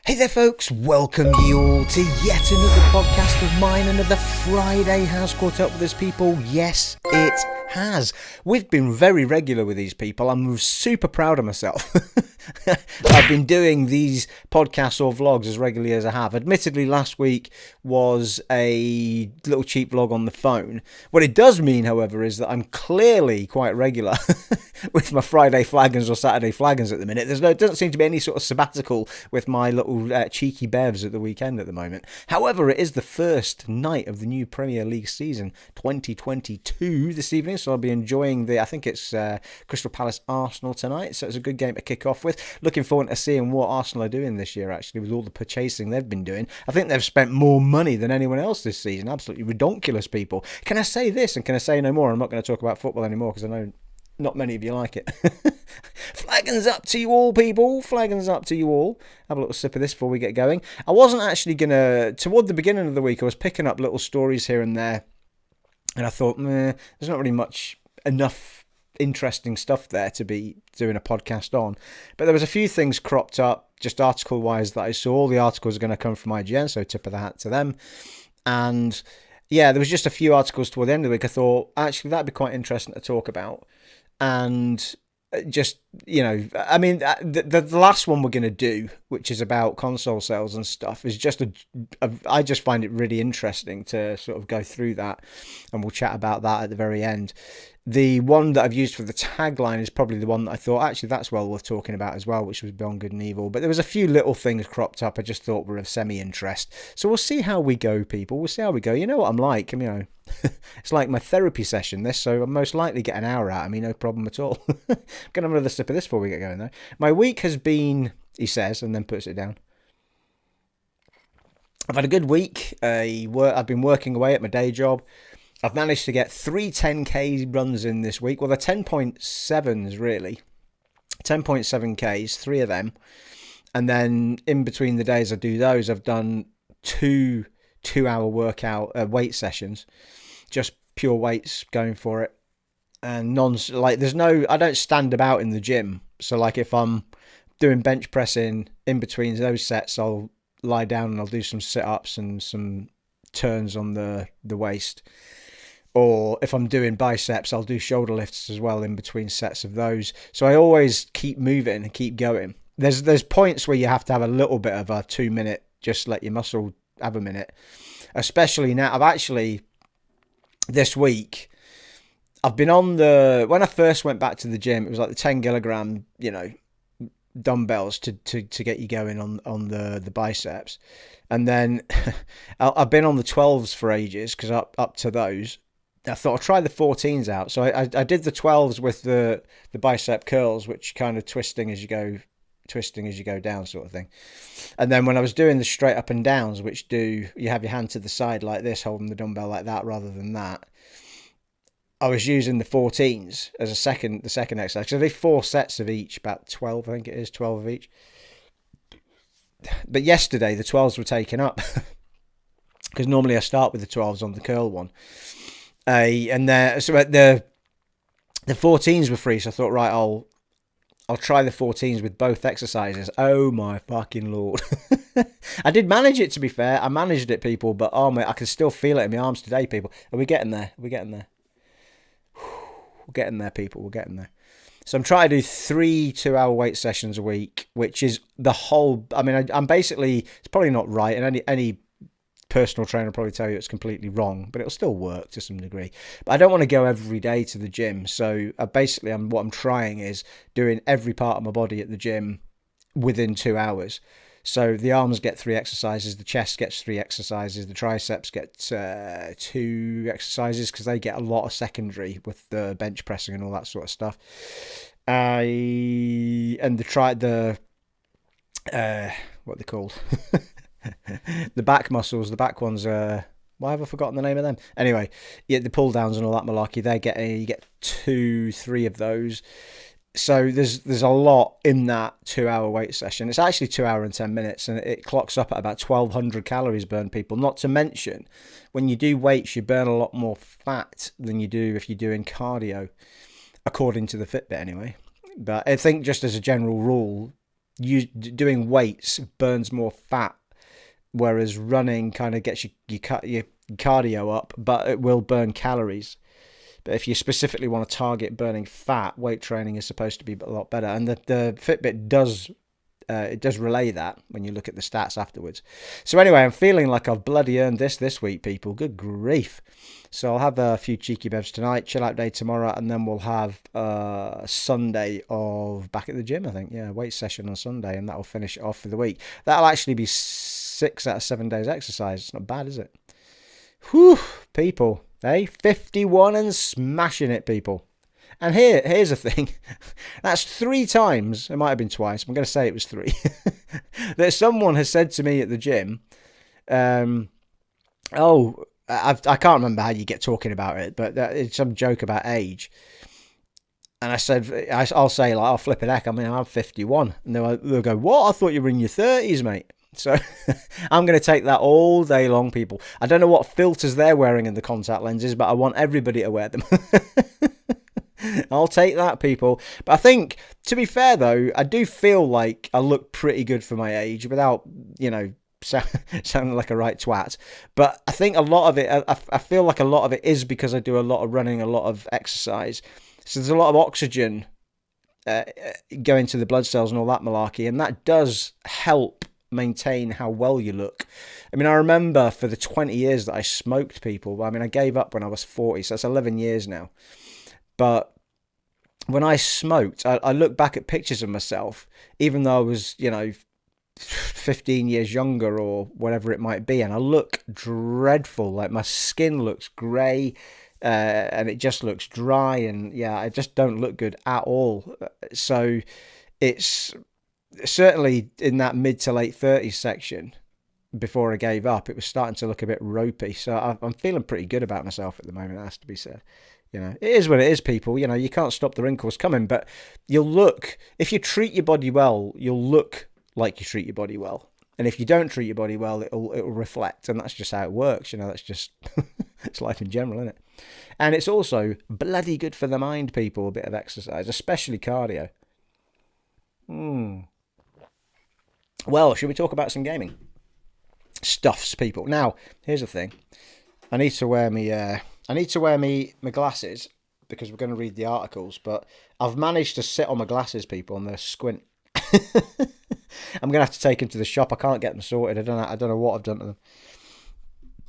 Hey there folks, welcome you all to yet another podcast of mine. Another Friday has caught up with us, people. Yes, it has. We've been very regular with these people. I'm super proud of myself. I've been doing these podcasts or vlogs as regularly as I have. Admittedly, last week was a little cheap vlog on the phone. What it does mean, however, is that I'm clearly quite regular with my Friday flaggings or Saturday flaggings at the minute. There doesn't seem to be any sort of sabbatical with my little cheeky bevs at the weekend at the moment. However, it is the first night of the new Premier League season 2022 this evening, so I'll be enjoying I think it's Crystal Palace Arsenal tonight, so it's a good game to kick off with. Looking forward to seeing what Arsenal are doing this year, actually, with all the purchasing they've been doing. I think they've spent more money than anyone else this season. Absolutely ridiculous, people. Can I say this and can I say no more? I'm not going to talk about football anymore because I know not many of you like it. Flaggings up to you all, people. Flaggings up to you all. Have a little sip of this before we get going. I wasn't actually going to... Toward the beginning of the week, I was picking up little stories here and there. And I thought, there's not really enough interesting stuff there to be doing a podcast on. But there was a few things cropped up, just article-wise, that I saw. All the articles are going to come from IGN, so tip of the hat to them. And yeah, there was just a few articles toward the end of the week. I thought, actually, that'd be quite interesting to talk about. And just, I mean, the last one we're going to do, which is about console sales and stuff, is just I just find it really interesting to sort of go through that, and we'll chat about that at the very end. The one that I've used for the tagline is probably the one that I thought, actually, that's well worth talking about as well, which was Beyond Good and Evil. But there was a few little things cropped up I just thought were of semi-interest. So we'll see how we go, people. We'll see how we go. You know what I'm like, it's like my therapy session, this, so I'll most likely get an hour out of me, no problem at all. I'm going to have another sip of this before we get going, though. My week has been, he says, and then puts it down. I've had a good week. I've been working away at my day job. I've managed to get 3 10k runs in this week. Well, they're 10.7s, really. 10.7ks, 3 of them. And then in between the days I do those, I've done 2-hour workout weight sessions. Just pure weights, going for it. And I don't stand about in the gym. So like if I'm doing bench pressing in between those sets, I'll lie down and I'll do some sit-ups and some turns on the waist. Or if I'm doing biceps, I'll do shoulder lifts as well in between sets of those. So I always keep moving and keep going. There's points where you have to have a little bit of a 2-minute, just let your muscle have a minute. Especially now, this week, I've been on when I first went back to the gym, it was like the 10 kilogram, dumbbells to get you going on the biceps. And then I've been on the 12s for ages, because up to those, I thought I'll try the 14s out. So I did the 12s with the bicep curls, which kind of twisting as you go down sort of thing. And then when I was doing the straight up and downs, which you have your hand to the side like this, holding the dumbbell like that rather than that, I was using the 14s as the second exercise. So they 4 sets of each, about 12, I think it is, 12 of each. But yesterday the 12s were taken up because normally I start with the 12s on the curl one. And the 14s were free, so I thought, right, I'll try the 14s with both exercises. Oh my fucking lord. I did manage it, to be fair. I managed it, people, but oh mate, I can still feel it in my arms today, people. Are we getting there? We're getting there, people. We're getting there. So I'm trying to do 3 2-hour weight sessions a week, which is the whole... I mean, I'm basically... It's probably not right, and any personal trainer will probably tell you it's completely wrong, but it'll still work to some degree. But I don't want to go every day to the gym, so what I'm trying is doing every part of my body at the gym within 2 hours. So the arms get 3 exercises, the chest gets 3 exercises, the triceps get 2 exercises, because they get a lot of secondary with the bench pressing and all that sort of stuff. And what are they called? The back muscles, the back ones are... Why have I forgotten the name of them? Anyway, yeah, the pull downs and all that malarkey, you get 2-3 of those. So there's a lot in that 2-hour weight session. It's actually 2 hours and 10 minutes, and it clocks up at about 1,200 calories burned, people. Not to mention, when you do weights, you burn a lot more fat than you do if you're doing cardio, according to the Fitbit anyway. But I think just as a general rule, doing weights burns more fat, whereas running kind of gets your cardio up, but it will burn calories. But if you specifically want to target burning fat, weight training is supposed to be a lot better. And the Fitbit does relay that when you look at the stats afterwards. So anyway, I'm feeling like I've bloody earned this week, people. Good grief. So I'll have a few cheeky bevs tonight, chill out day tomorrow, and then we'll have Sunday of back at the gym, I think. Yeah, weight session on Sunday, and that'll finish it off for the week. That'll actually be 6 out of 7 days exercise. It's not bad, is it? Whew, people. Hey, 51 and smashing it, people. And here's the thing. That's 3 times, it might have been twice, I'm going to say it was 3, that someone has said to me at the gym, I can't remember how you get talking about it, but it's some joke about age. And I said, I'll say, like, oh, flipping heck, I mean, I'm 51. And they'll go, what? I thought you were in your 30s, mate. So I'm going to take that all day long, people. I don't know what filters they're wearing in the contact lenses, but I want everybody to wear them. I'll take that, people. But I think, to be fair, though, I do feel like I look pretty good for my age without, sounding like a right twat. But I think a lot of it, I feel like a lot of it is because I do a lot of running, a lot of exercise. So there's a lot of oxygen going to the blood cells and all that malarkey, and that does help maintain how well you look. I mean, I remember for the 20 years that I smoked, people, I mean, I gave up when I was 40, so that's 11 years now. But when I smoked, I look back at pictures of myself, even though I was, 15 years younger or whatever it might be, and I look dreadful. Like, my skin looks grey, and it just looks dry, and yeah, I just don't look good at all. So it's certainly in that mid to late 30s section before I gave up, it was starting to look a bit ropey. So I'm feeling pretty good about myself at the moment, that has to be said. It is what it is, people. You can't stop the wrinkles coming, but you'll look, if you treat your body well, you'll look like you treat your body well. And if you don't treat your body well, it'll reflect, and that's just how it works. That's just it's life in general, isn't it? And it's also bloody good for the mind, people, a bit of exercise, especially cardio. Well, should we talk about some gaming stuffs, people? Now, here's the thing. I need to wear my glasses because we're going to read the articles, but I've managed to sit on my glasses, people, and they're squint. I'm going to have to take them to the shop. I can't get them sorted. I don't know what I've done to them.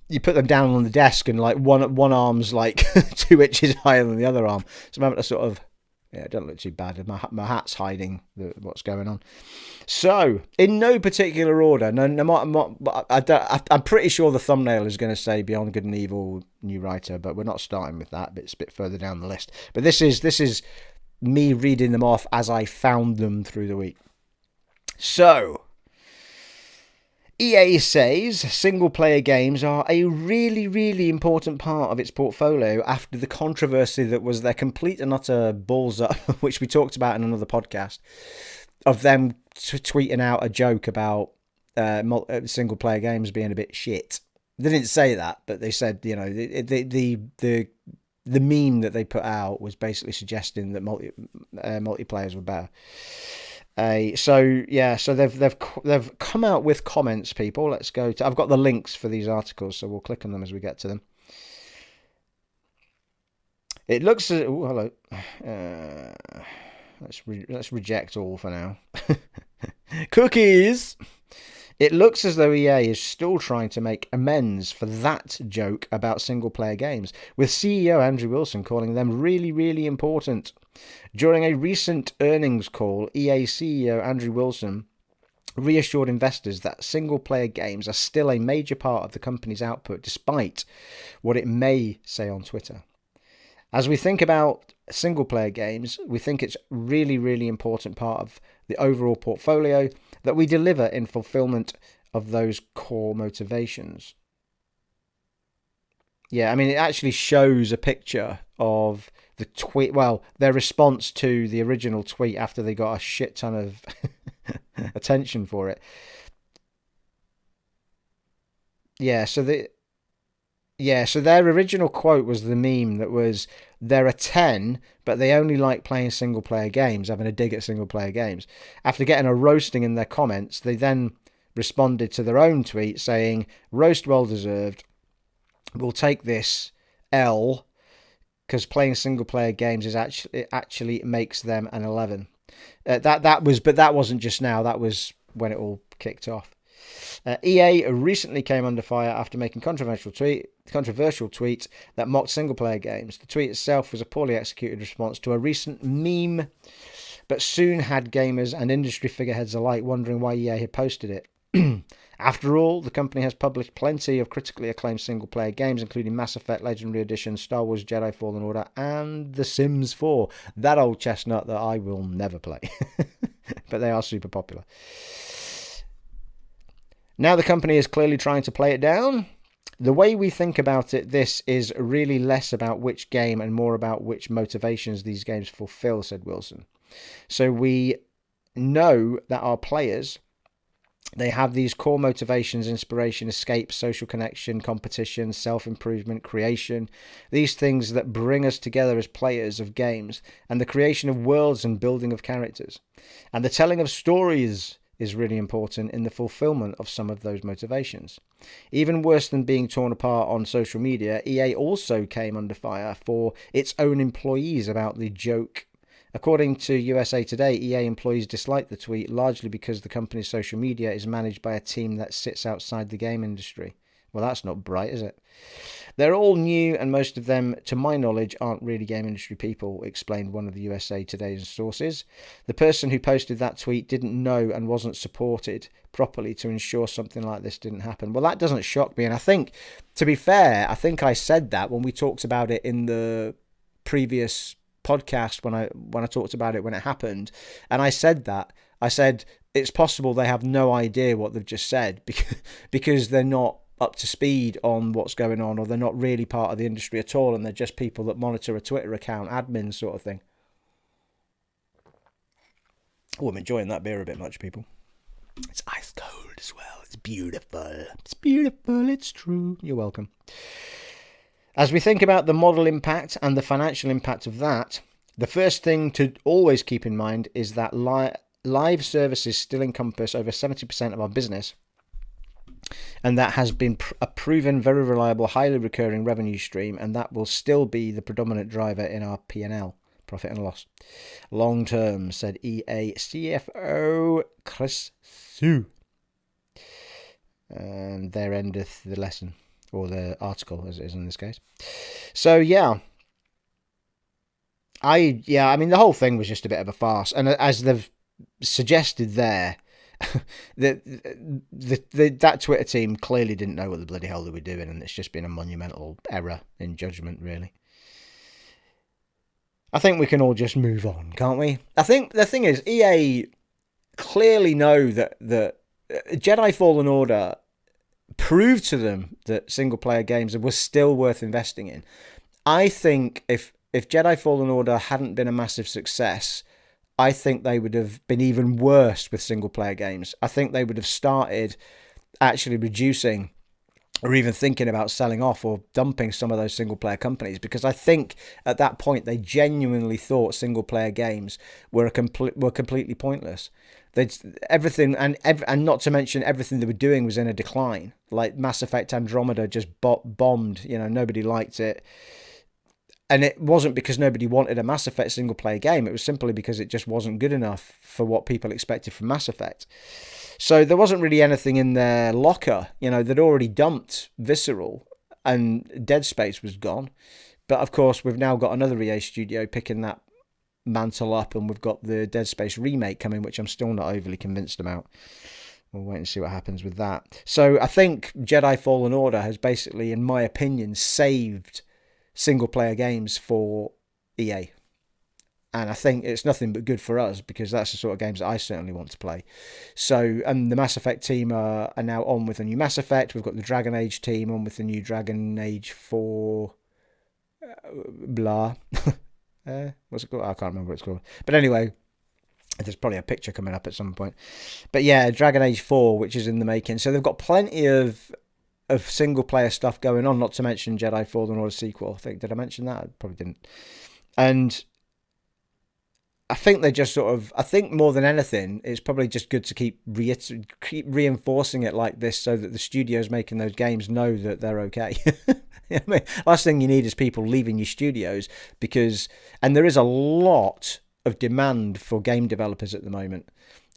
You put them down on the desk and like one arm's like 2 inches higher than the other arm. So I'm having to sort of, it doesn't look too bad. My hat's hiding what's going on. So, in no particular order, I'm pretty sure the thumbnail is going to say Beyond Good and Evil, new writer, but we're not starting with that. But it's a bit further down the list. But this is me reading them off as I found them through the week. So, EA says single-player games are a really, really important part of its portfolio after the controversy that was their complete and utter balls up, which we talked about in another podcast, of them tweeting out a joke about single-player games being a bit shit. They didn't say that, but they said, the meme that they put out was basically suggesting that multiplayers were better. So they've come out with comments, people. Let's go to. I've got the links for these articles, so we'll click on them as we get to them. It looks. Hello. Let's reject all for now. Cookies. It looks as though EA is still trying to make amends for that joke about single-player games, with CEO Andrew Wilson calling them really, really important. During a recent earnings call, EA CEO Andrew Wilson reassured investors that single-player games are still a major part of the company's output, despite what it may say on Twitter. As we think about single-player games, we think it's really, really important part of the overall portfolio that we deliver in fulfillment of those core motivations. Yeah, I mean, it actually shows a picture of the tweet, well, their response to the original tweet after they got a shit ton of attention for it. Yeah, so Yeah, so their original quote was the meme that was, there are 10, but they only like playing single-player games, having a dig at single-player games. After getting a roasting in their comments, they then responded to their own tweet saying, roast well deserved, we'll take this L, because playing single-player games is actually makes them an 11. But that wasn't just now, that was when it all kicked off. EA recently came under fire after making controversial tweet that mocked single-player games. The tweet itself was a poorly executed response to a recent meme, but soon had gamers and industry figureheads alike wondering why EA had posted it. After all, the company has published plenty of critically acclaimed single-player games, including Mass Effect Legendary Edition, Star Wars Jedi Fallen Order, and The Sims 4. That old chestnut that I will never play. But they are super popular. Now the company is clearly trying to play it down. The way we think about it, this is really less about which game and more about which motivations these games fulfill, said Wilson. So we know that our players, they have these core motivations: inspiration, escape, social connection, competition, self-improvement, creation. These things that bring us together as players of games, and the creation of worlds and building of characters. And the telling of stories is really important in the fulfillment of some of those motivations. Even worse than being torn apart on social media, EA also came under fire for its own employees about the joke. According to USA Today, EA employees disliked the tweet largely because the company's social media is managed by a team that sits outside the game industry. Well, that's not bright, is it? They're all new, and most of them, to my knowledge, aren't really game industry people, explained one of the USA Today's sources. The person who posted that tweet didn't know and wasn't supported properly to ensure something like this didn't happen. Well, that doesn't shock me, and I think, to be fair, I think I said that when we talked about it in the previous podcast when I talked about it when it happened, and I said it's possible they have no idea what they've just said because they're not up to speed on what's going on, or they're not really part of the industry at all, and they're just people that monitor a Twitter account, admins sort of thing. Oh, I'm enjoying that beer a bit much, people. It's ice cold as well. It's beautiful. It's beautiful. It's true. You're welcome. As we think about the model impact and the financial impact of that, the first thing to always keep in mind is that live services still encompass over 70% of our business, and that has been a proven, very reliable, highly recurring revenue stream, and that will still be the predominant driver in our P&L, profit and loss, long term, said EA CFO Chris Su. And there endeth the lesson, or the article as it is in this case. So yeah, I mean, the whole thing was just a bit of a farce, and as they've suggested there, that Twitter team clearly didn't know what the bloody hell they were doing, and it's just been a monumental error in judgment, really. I think we can all just move on, can't we? I think the thing is, EA clearly know that Jedi Fallen Order proved to them that single-player games were still worth investing in. I think if Jedi Fallen Order hadn't been a massive success, I think they would have been even worse with single-player games. I think they would have started actually reducing or even thinking about selling off or dumping some of those single-player companies, because I think at that point they genuinely thought single-player games were completely pointless. Everything, and not to mention everything they were doing was in a decline. Like Mass Effect Andromeda just bombed. Nobody liked it. And it wasn't because nobody wanted a Mass Effect single-player game. It was simply because it just wasn't good enough for what people expected from Mass Effect. So there wasn't really anything in their locker. They'd already dumped Visceral, and Dead Space was gone. But of course, we've now got another EA studio picking that mantle up, and we've got the Dead Space remake coming, which I'm still not overly convinced about. We'll wait and see what happens with that. So I think Jedi Fallen Order has basically, in my opinion, saved single-player games for EA. And I think it's nothing but good for us, because that's the sort of games that I certainly want to play. So, and the Mass Effect team are now on with a new Mass Effect. We've got the Dragon Age team on with the new Dragon Age 4... blah. What's it called? I can't remember what it's called. But anyway, there's probably a picture coming up at some point. But yeah, Dragon Age 4, which is in the making. So they've got plenty of of single player stuff going on, not to mention Jedi Fallen Order sequel. I think, did I mention that? I probably didn't. And I think they just I think more than anything, it's probably just good to keep reinforcing it like this so that the studios making those games know that they're okay. I mean, last thing you need is people leaving your studios and there is a lot of demand for game developers at the moment.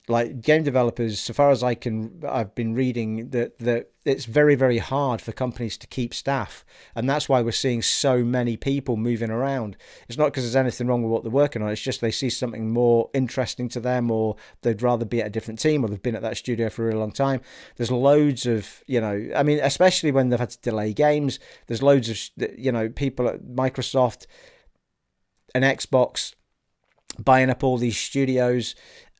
Like game developers, so far as I've been reading that it's very, very hard for companies to keep staff, and that's why we're seeing so many people moving around. It's not because there's anything wrong with what they're working on. It's just they see something more interesting to them, or they'd rather be at a different team, or they've been at that studio for a really long time. There's loads of, I mean, especially when they've had to delay games. There's loads of, people at Microsoft and Xbox buying up all these studios.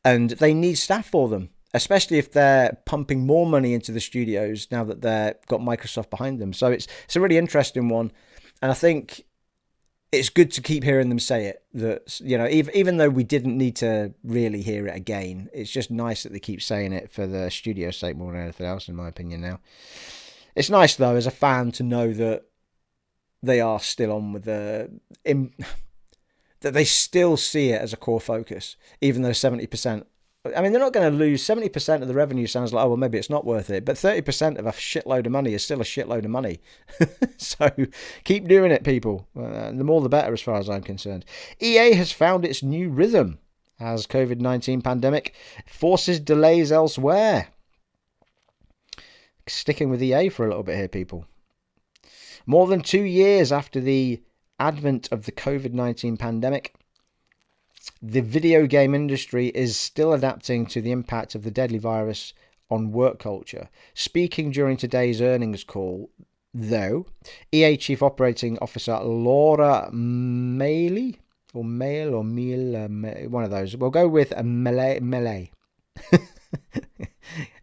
And they need staff for them, especially if they're pumping more money into the studios now that they've got Microsoft behind them. So it's a really interesting one. And I think it's good to keep hearing them say it. That, even though we didn't need to really hear it again, it's just nice that they keep saying it for the studio's sake more than anything else, in my opinion now. It's nice, though, as a fan, to know that they are still on with that they still see it as a core focus, even though 70%, I mean, they're not going to lose 70% of the revenue. Sounds like, oh, well, maybe it's not worth it. But 30% of a shitload of money is still a shitload of money. So keep doing it, people. The more the better, as far as I'm concerned. EA has found its new rhythm as COVID-19 pandemic forces delays elsewhere. Sticking with EA for a little bit here, people. More than 2 years after the advent of the COVID-19 pandemic, the video game industry is still adapting to the impact of the deadly virus on work culture. Speaking during today's earnings call, though, EA Chief Operating Officer Laura Mealy, one of those, we'll go with Melee,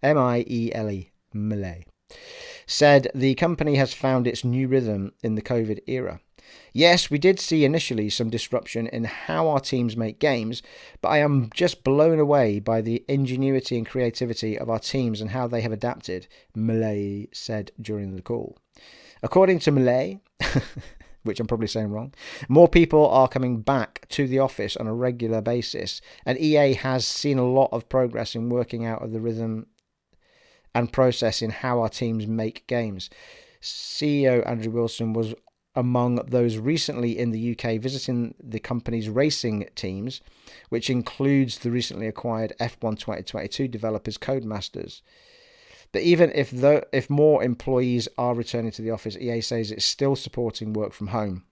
M-I-E-L-E, Melee, said the company has found its new rhythm in the COVID era. Yes, we did see initially some disruption in how our teams make games, but I am just blown away by the ingenuity and creativity of our teams and how they have adapted, Millay said during the call. According to Millay, which I'm probably saying wrong, more people are coming back to the office on a regular basis, and EA has seen a lot of progress in working out of the rhythm and process in how our teams make games. CEO Andrew Wilson was among those recently in the UK visiting the company's racing teams, which includes the recently acquired F1 2022 developers Codemasters. But even if more employees are returning to the office, EA says it's still supporting work from home.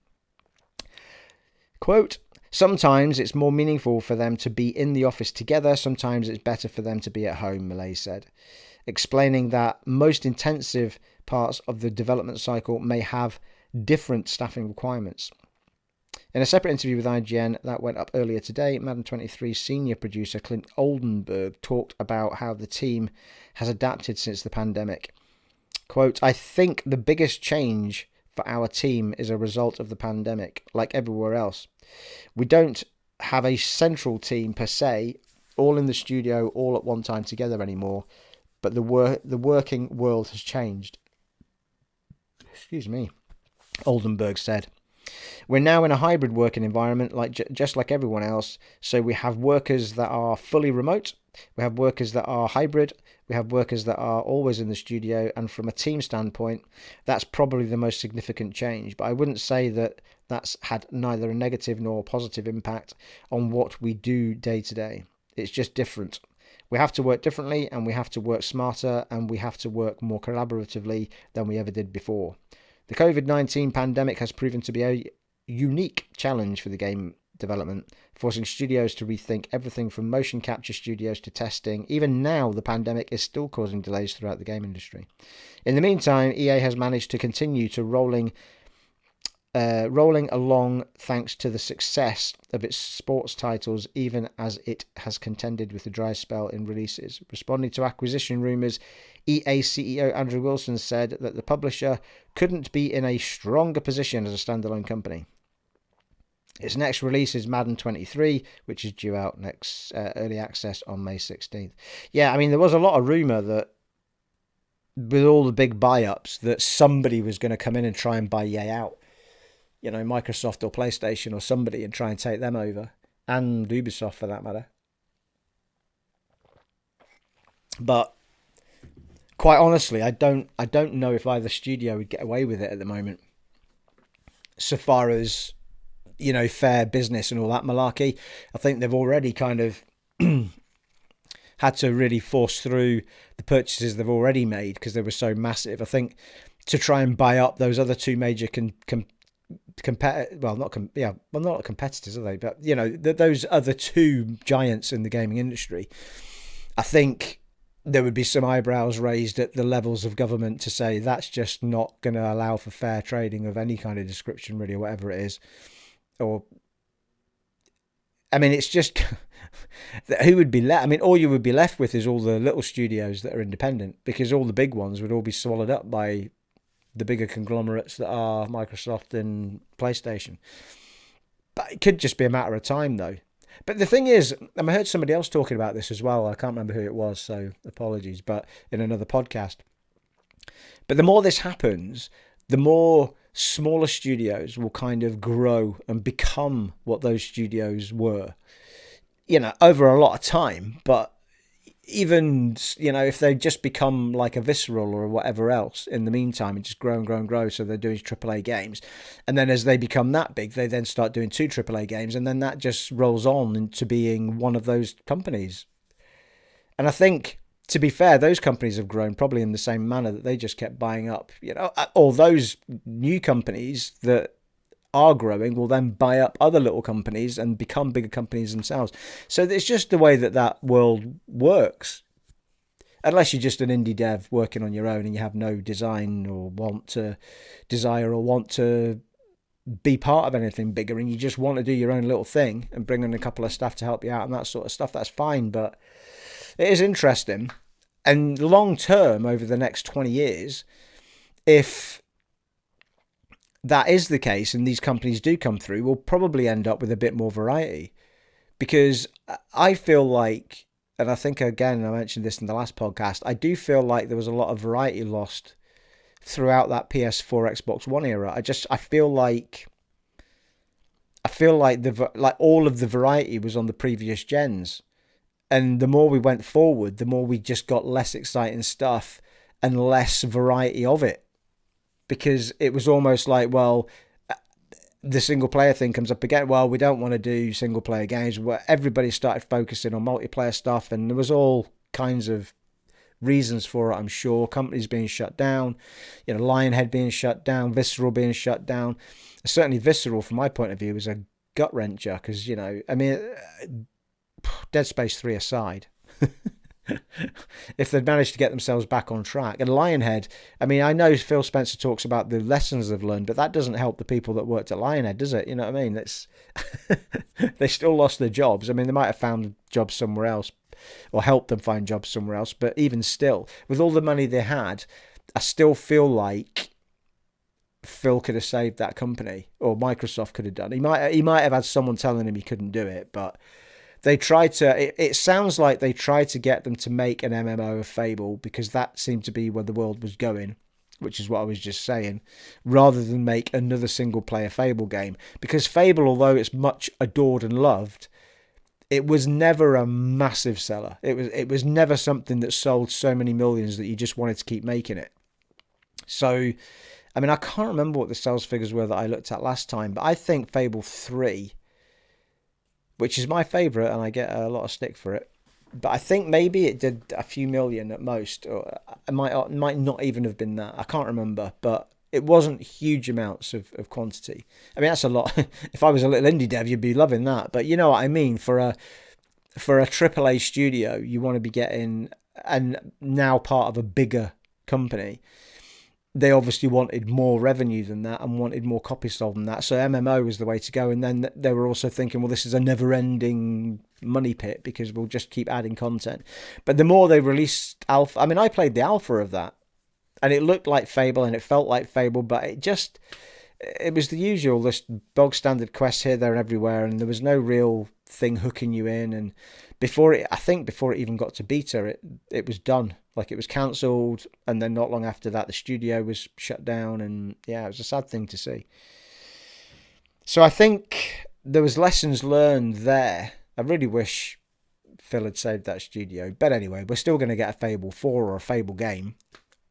Quote, sometimes it's more meaningful for them to be in the office together, sometimes it's better for them to be at home, Millay said, explaining that most intensive parts of the development cycle may have different staffing requirements. In a separate interview with IGN that went up earlier today, Madden 23 senior producer Clint Oldenburg talked about how the team has adapted since the pandemic. Quote, I think the biggest change for our team is a result of the pandemic, like everywhere else. We don't have a central team per se, all in the studio, all at one time together anymore, but the working world has changed. Excuse me. Oldenburg said. We're now in a hybrid working environment, just like everyone else. So we have workers that are fully remote, we have workers that are hybrid, we have workers that are always in the studio, and from a team standpoint, that's probably the most significant change. But I wouldn't say that that's had neither a negative nor positive impact on what we do day to day. It's just different. We have to work differently, and we have to work smarter, and we have to work more collaboratively than we ever did before. The COVID-19 pandemic has proven to be a unique challenge for the game development, forcing studios to rethink everything from motion capture studios to testing. Even now, the pandemic is still causing delays throughout the game industry. In the meantime, EA has managed to continue to rolling along thanks to the success of its sports titles, even as it has contended with a dry spell in releases. Responding to acquisition rumours, EA CEO Andrew Wilson said that the publisher couldn't be in a stronger position as a standalone company. Its next release is Madden 23, which is due out next early access on May 16th. Yeah, I mean, there was a lot of rumour that with all the big buy-ups, that somebody was going to come in and try and buy EA out. You know, Microsoft or PlayStation or somebody, and try and take them over, and Ubisoft for that matter. But quite honestly, I don't know if either studio would get away with it at the moment. So far as, you know, fair business and all that malarkey, I think they've already kind of had to really force through the purchases they've already made because they were so massive. I think to try and buy up those other two major not competitors, are they? But, you know, those other two giants in the gaming industry, I think there would be some eyebrows raised at the levels of government to say that's just not going to allow for fair trading of any kind of description, really, or whatever it is. Or, I mean, it's just who would be left? I mean, all you would be left with is all the little studios that are independent, because all the big ones would all be swallowed up by the bigger conglomerates that are Microsoft and PlayStation. But it could just be a matter of time, though. But the thing is, and I heard somebody else talking about this as well. I can't remember who it was, so apologies, but in another podcast. But the more this happens, the more smaller studios will kind of grow and become what those studios were, you know, over a lot of time. But even, you know, if they just become like a Visceral or whatever else in the meantime and just grow and grow and grow, so they're doing AAA games, and then as they become that big, they then start doing 2 AAA games, and then that just rolls on into being one of those companies. And I think, to be fair, those companies have grown probably in the same manner that they just kept buying up, you know, or those new companies that are growing will then buy up other little companies and become bigger companies themselves. So it's just the way that world works. Unless you're just an indie dev working on your own and you have no design or desire or want to be part of anything bigger, and you just want to do your own little thing and bring in a couple of staff to help you out and that sort of stuff, that's fine. But it is interesting. And long term, over the next 20 years, if that is the case and these companies do come through, we'll probably end up with a bit more variety. Because I feel like, and I think, again, I mentioned this in the last podcast, I do feel like there was a lot of variety lost throughout that PS4, Xbox One era. I feel like all of the variety was on the previous gens. And the more we went forward, the more we just got less exciting stuff and less variety of it. Because it was almost like, well, the single player thing comes up again. Well, we don't want to do single player games. Where everybody started focusing on multiplayer stuff, and there was all kinds of reasons for it, I'm sure. Companies being shut down, you know, Lionhead being shut down, Visceral being shut down. Certainly Visceral, from my point of view, was a gut wrencher because, you know, I mean, Dead Space 3 aside, if they'd managed to get themselves back on track. And Lionhead, I mean, I know Phil Spencer talks about the lessons they've learned, but that doesn't help the people that worked at Lionhead, does it? You know what I mean? It's they still lost their jobs. I mean, they might have found jobs somewhere else or helped them find jobs somewhere else, but even still, with all the money they had, I still feel like Phil could have saved that company, or Microsoft could have done. He might have had someone telling him he couldn't do it, but they tried to, it sounds like they tried to get them to make an MMO of Fable, because that seemed to be where the world was going, which is what I was just saying, rather than make another single player Fable game. Because Fable, although it's much adored and loved, it was never a massive seller. It was never something that sold so many millions that you just wanted to keep making it. So, I mean, I can't remember what the sales figures were that I looked at last time, but I think Fable 3, which is my favourite, and I get a lot of stick for it, but I think maybe it did a few million at most, or it might not even have been that. I can't remember, but it wasn't huge amounts of quantity. I mean, that's a lot. If I was a little indie dev, you'd be loving that. But you know what I mean? For a AAA studio, you want to be getting, and now part of a bigger company, they obviously wanted more revenue than that and wanted more copies sold than that. So MMO was the way to go. And then they were also thinking, well, this is a never-ending money pit because we'll just keep adding content. But the more they released alpha, I mean, I played the alpha of that, and it looked like Fable and it felt like Fable, but it was the usual, this bog standard quest here, there, and everywhere, and there was no real thing hooking you in. And before it even got to beta, it was done. Like, it was cancelled, and then not long after that, the studio was shut down, and yeah, it was a sad thing to see. So I think there was lessons learned there. I really wish Phil had saved that studio. But anyway, we're still going to get a Fable 4 or a Fable game,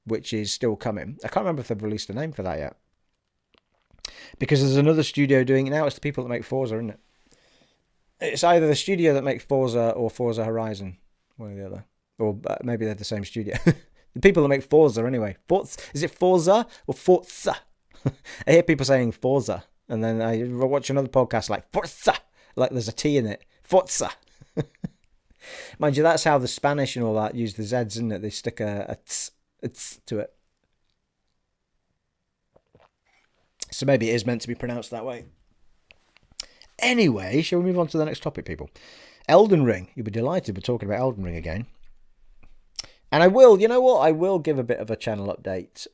which is still coming. I can't remember if they've released a name for that yet. Because there's another studio doing it now. It's the people that make Forza, isn't it? It's either the studio that makes Forza or Forza Horizon. One or the other. Or maybe they're the same studio. The people that make Forza, anyway. Is it Forza or Forza? I hear people saying Forza. And then I watch another podcast like Forza. Like there's a T in it. Forza. Mind you, that's how the Spanish and all that use the Zs, isn't it? They stick a t's to it. So maybe it is meant to be pronounced that way. Anyway, shall we move on to the next topic, people? Elden Ring. You'll be delighted we're talking about Elden Ring again. And I will, you know what? I will give a bit of a channel update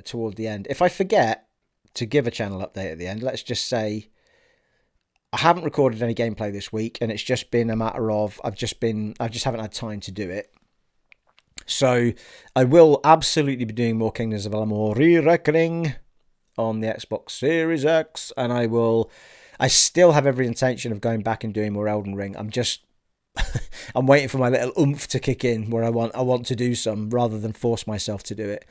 toward the end. If I forget to give a channel update at the end, let's just say I haven't recorded any gameplay this week, and it's just been a matter of I just haven't had time to do it. So I will absolutely be doing more Kingdoms of Amalur Reckoning on the Xbox Series X, and I still have every intention of going back and doing more Elden Ring. I'm waiting for my little oomph to kick in where I want to do some rather than force myself to do it.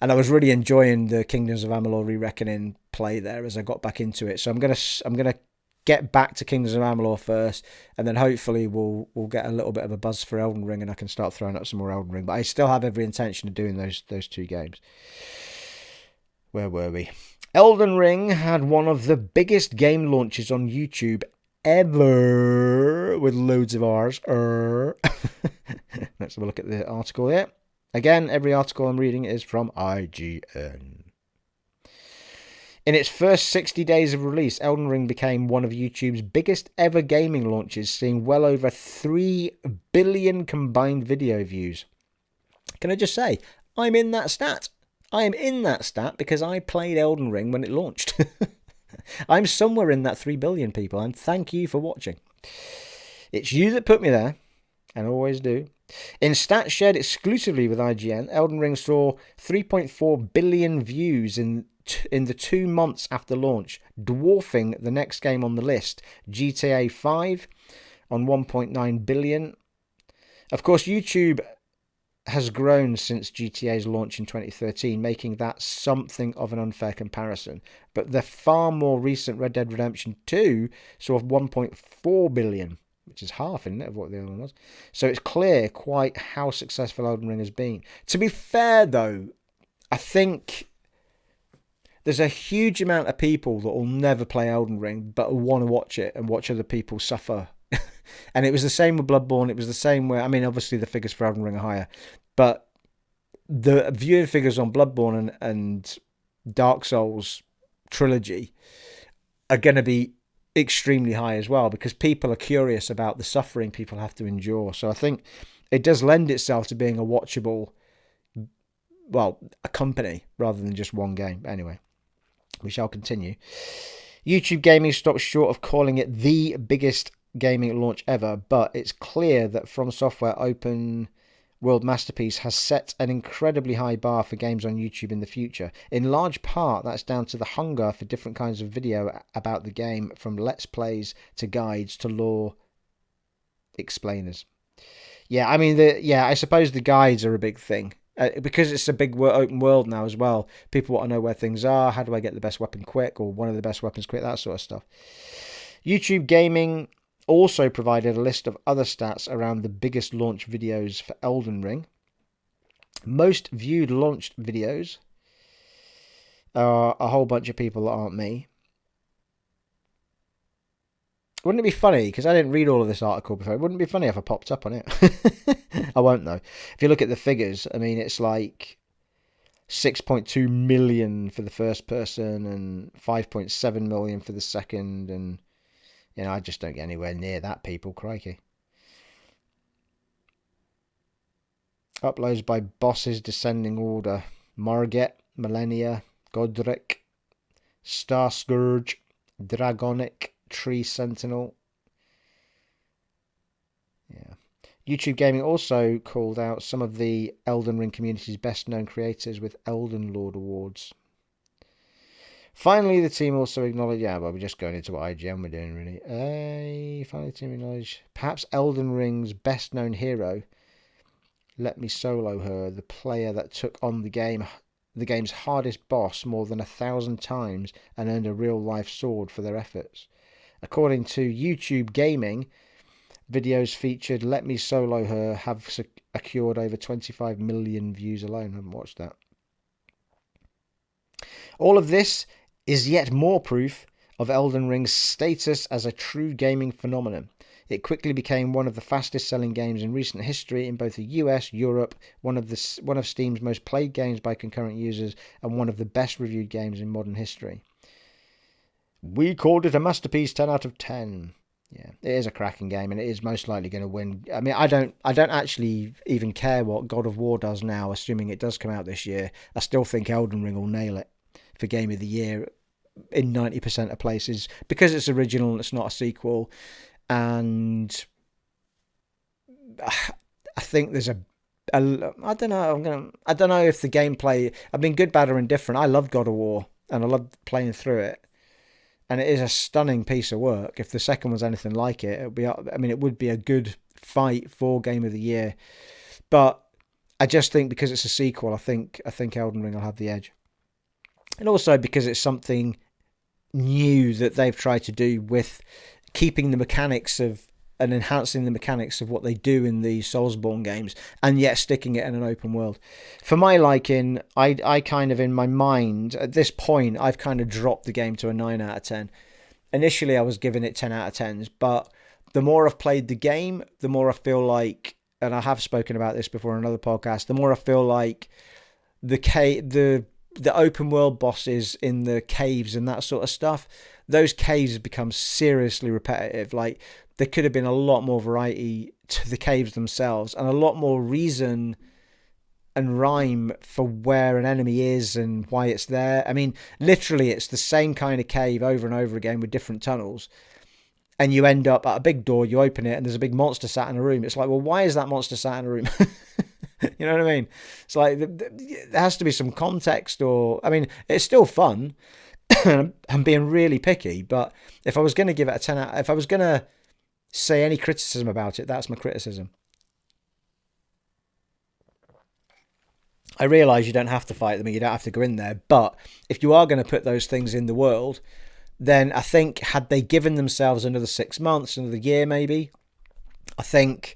And I was really enjoying the Kingdoms of Amalur Re-Reckoning play there as I got back into it. So I'm gonna get back to Kingdoms of Amalur first, and then hopefully we'll get a little bit of a buzz for Elden Ring, and I can start throwing up some more Elden Ring. But I still have every intention of doing those two games. Where were we? Elden Ring had one of the biggest game launches on YouTube ever, with loads of R's. Let's have a look at the article here. Again, every article I'm reading is from IGN. In its first 60 days of release, Elden Ring became one of YouTube's biggest ever gaming launches, seeing well over 3 billion combined video views. Can I just say, I'm in that stat. I am in that stat because I played Elden Ring when it launched. I'm somewhere in that 3 billion, people, and thank you for watching. It's you that put me there, and always do. In stats shared exclusively with IGN, Elden Ring saw 3.4 billion views in the 2 months after launch, dwarfing the next game on the list, GTA 5, on 1.9 billion. Of course, YouTube has grown since GTA's launch in 2013, making that something of an unfair comparison. But the far more recent Red Dead Redemption 2 saw 1.4 billion, which is half, isn't it, of what the other one was. So it's clear quite how successful Elden Ring has been. To be fair, though, I think there's a huge amount of people that will never play Elden Ring but will want to watch it and watch other people suffer. And it was the same with Bloodborne. It was the same where, I mean, obviously the figures for Elden Ring are higher, but the viewing figures on Bloodborne and Dark Souls trilogy are going to be extremely high as well, because people are curious about the suffering people have to endure. So I think it does lend itself to being a watchable, well, a company rather than just one game. Anyway, we shall continue. YouTube Gaming stops short of calling it the biggest gaming launch ever, but it's clear that From Software open world masterpiece has set an incredibly high bar for games on YouTube in the future. In large part, that's down to the hunger for different kinds of video about the game, from let's plays to guides to lore explainers. Yeah, I mean, I suppose the guides are a big thing. Because it's a big open world now as well. People want to know where things are. How do I get the best weapon quick, or one of the best weapons quick? That sort of stuff. YouTube Gaming also provided a list of other stats around the biggest launch videos for Elden Ring. Most viewed launched videos are a whole bunch of people that aren't me. Wouldn't it be funny, because I didn't read all of this article before, it wouldn't be funny if I popped up on it. I won't, though. If you look at the figures, I mean, it's like 6.2 million for the first person and 5.7 million for the second, and you know, I just don't get anywhere near that, people. Crikey. Uploads by bosses descending order: Margit, Millennia, Godric, Star Scourge, Dragonic, Tree Sentinel. Yeah. YouTube Gaming also called out some of the Elden Ring community's best-known creators with Elden Lord Awards. Finally, the team also acknowledged... Yeah, well, we're just going into what IGN were doing, really. Finally, the team acknowledged perhaps Elden Ring's best-known hero, Let Me Solo Her, the player that took on the game's hardest boss more than 1,000 times and earned a real-life sword for their efforts. According to YouTube Gaming, videos featured Let Me Solo Her have secured over 25 million views alone. I haven't watched that. All of this is yet more proof of Elden Ring's status as a true gaming phenomenon. It quickly became one of the fastest-selling games in recent history in both the US, Europe, one of Steam's most played games by concurrent users, and one of the best-reviewed games in modern history. We called it a masterpiece, 10 out of 10. Yeah, it is a cracking game, and it is most likely going to win. I mean, I don't actually even care what God of War does now, assuming it does come out this year. I still think Elden Ring will nail it for Game of the Year in 90% of places, because it's original and it's not a sequel. And I think there's I don't know. I don't know if the gameplay. I mean, good, bad, or indifferent. I loved God of War, and I loved playing through it. And it is a stunning piece of work. If the second was anything like it, it would be a good fight for Game of the Year. But I just think because it's a sequel, I think Elden Ring will have the edge. And also because it's something new that they've tried to do with keeping the mechanics of and enhancing the mechanics of what they do in the Soulsborne games, and yet sticking it in an open world. For my liking, I kind of, in my mind, at this point, I've kind of dropped the game to a 9 out of 10. Initially, I was giving it 10 out of 10s, but the more I've played the game, the more I feel like, and I have spoken about this before in another podcast, the more I feel like the open world bosses in the caves and that sort of stuff, those caves have become seriously repetitive. Like, there could have been a lot more variety to the caves themselves, and a lot more reason and rhyme for where an enemy is and why it's there. I mean, literally, it's the same kind of cave over and over again with different tunnels. And you end up at a big door, you open it, and there's a big monster sat in a room. It's like, well, why is that monster sat in a room? You know what I mean? It's like, there has to be some context, or... I mean, it's still fun. I'm being really picky, but if I was going to give it a 10 out... If I was going to say any criticism about it, that's my criticism. I realise you don't have to fight them, you don't have to go in there, but if you are going to put those things in the world, then I think had they given themselves another 6 months, another year maybe, I think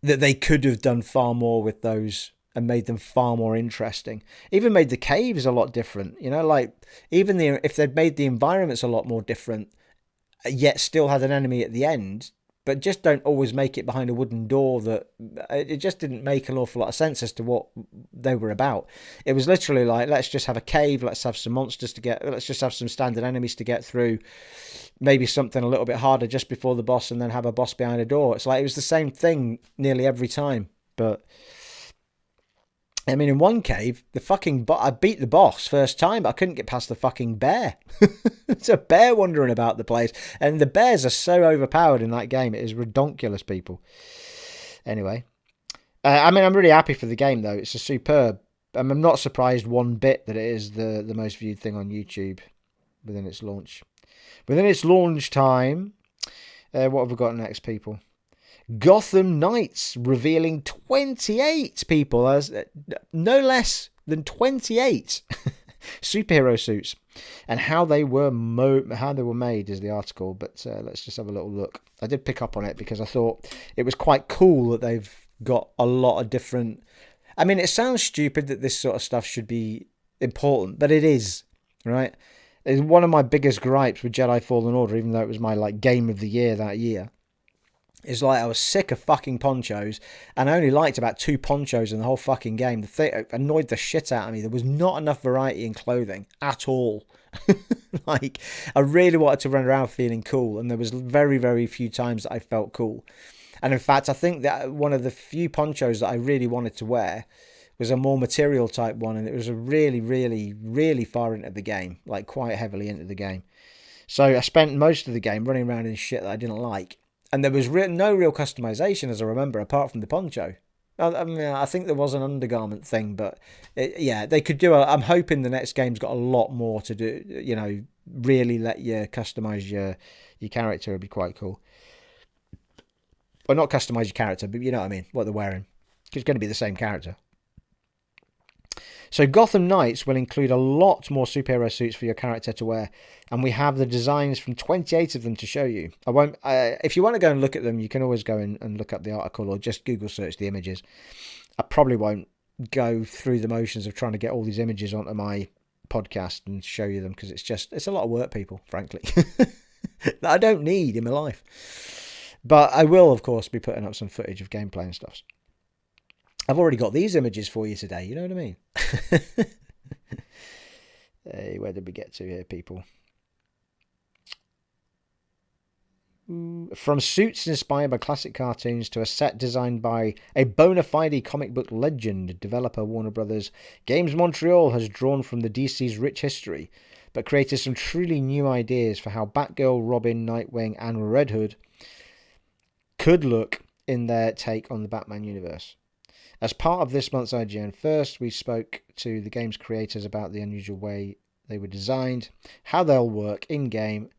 that they could have done far more with those and made them far more interesting. Even made the caves a lot different, you know, like even if they'd made the environments a lot more different, yet still had an enemy at the end, but just don't always make it behind a wooden door. That it just didn't make an awful lot of sense as to what they were about. It was literally like, let's just have a cave, let's have some monsters let's just have some standard enemies to get through, maybe something a little bit harder just before the boss, and then have a boss behind a door. It's like, it was the same thing nearly every time. But I mean, in one cave, I beat the boss first time, but I couldn't get past the fucking bear. It's a bear wandering about the place. And the bears are so overpowered in that game. It is redonkulous, people. Anyway. I'm really happy for the game, though. It's a superb... I'm not surprised one bit that it is the most viewed thing on YouTube within its launch. Within its launch time, what have we got next, people? Gotham Knights revealing 28 people, as no less than 28 superhero suits, and how they were made is the article. But let's just have a little look. I did pick up on it because I thought it was quite cool that they've got a lot of different... I mean, it sounds stupid that this sort of stuff should be important, but it is, right? It's one of my biggest gripes with Jedi Fallen Order, even though it was my game of the year that year. It's like I was sick of fucking ponchos, and I only liked about 2 ponchos in the whole fucking game. The thing annoyed the shit out of me. There was not enough variety in clothing at all. I really wanted to run around feeling cool, and there was very, very few times that I felt cool. And in fact, I think that one of the few ponchos that I really wanted to wear was a more material type one, and it was a really, really, really far into the game, like quite heavily into the game. So I spent most of the game running around in shit that I didn't like. And there was no real customization, as I remember, apart from the poncho. I mean, I think there was an undergarment thing, but they could do. I'm hoping the next game's got a lot more to do. Really let you customize your character. It'd be quite cool. Well, not customize your character, but you know what I mean. What they're wearing, it's going to be the same character. So Gotham Knights will include a lot more superhero suits for your character to wear, and we have the designs from 28 of them to show you. I won't. If you want to go and look at them, you can always go and look up the article or just Google search the images. I probably won't go through the motions of trying to get all these images onto my podcast and show you them, because it's a lot of work, people, frankly, that I don't need in my life. But I will, of course, be putting up some footage of gameplay and stuff. I've already got these images for you today, you know what I mean? Hey, where did we get to here, people? From suits inspired by classic cartoons to a set designed by a bona fide comic book legend, developer Warner Brothers Games Montreal has drawn from the DC's rich history, but created some truly new ideas for how Batgirl, Robin, Nightwing, and Red Hood could look in their take on the Batman universe. As part of this month's IGN First, we spoke to the game's creators about the unusual way they were designed, how they'll work in-game,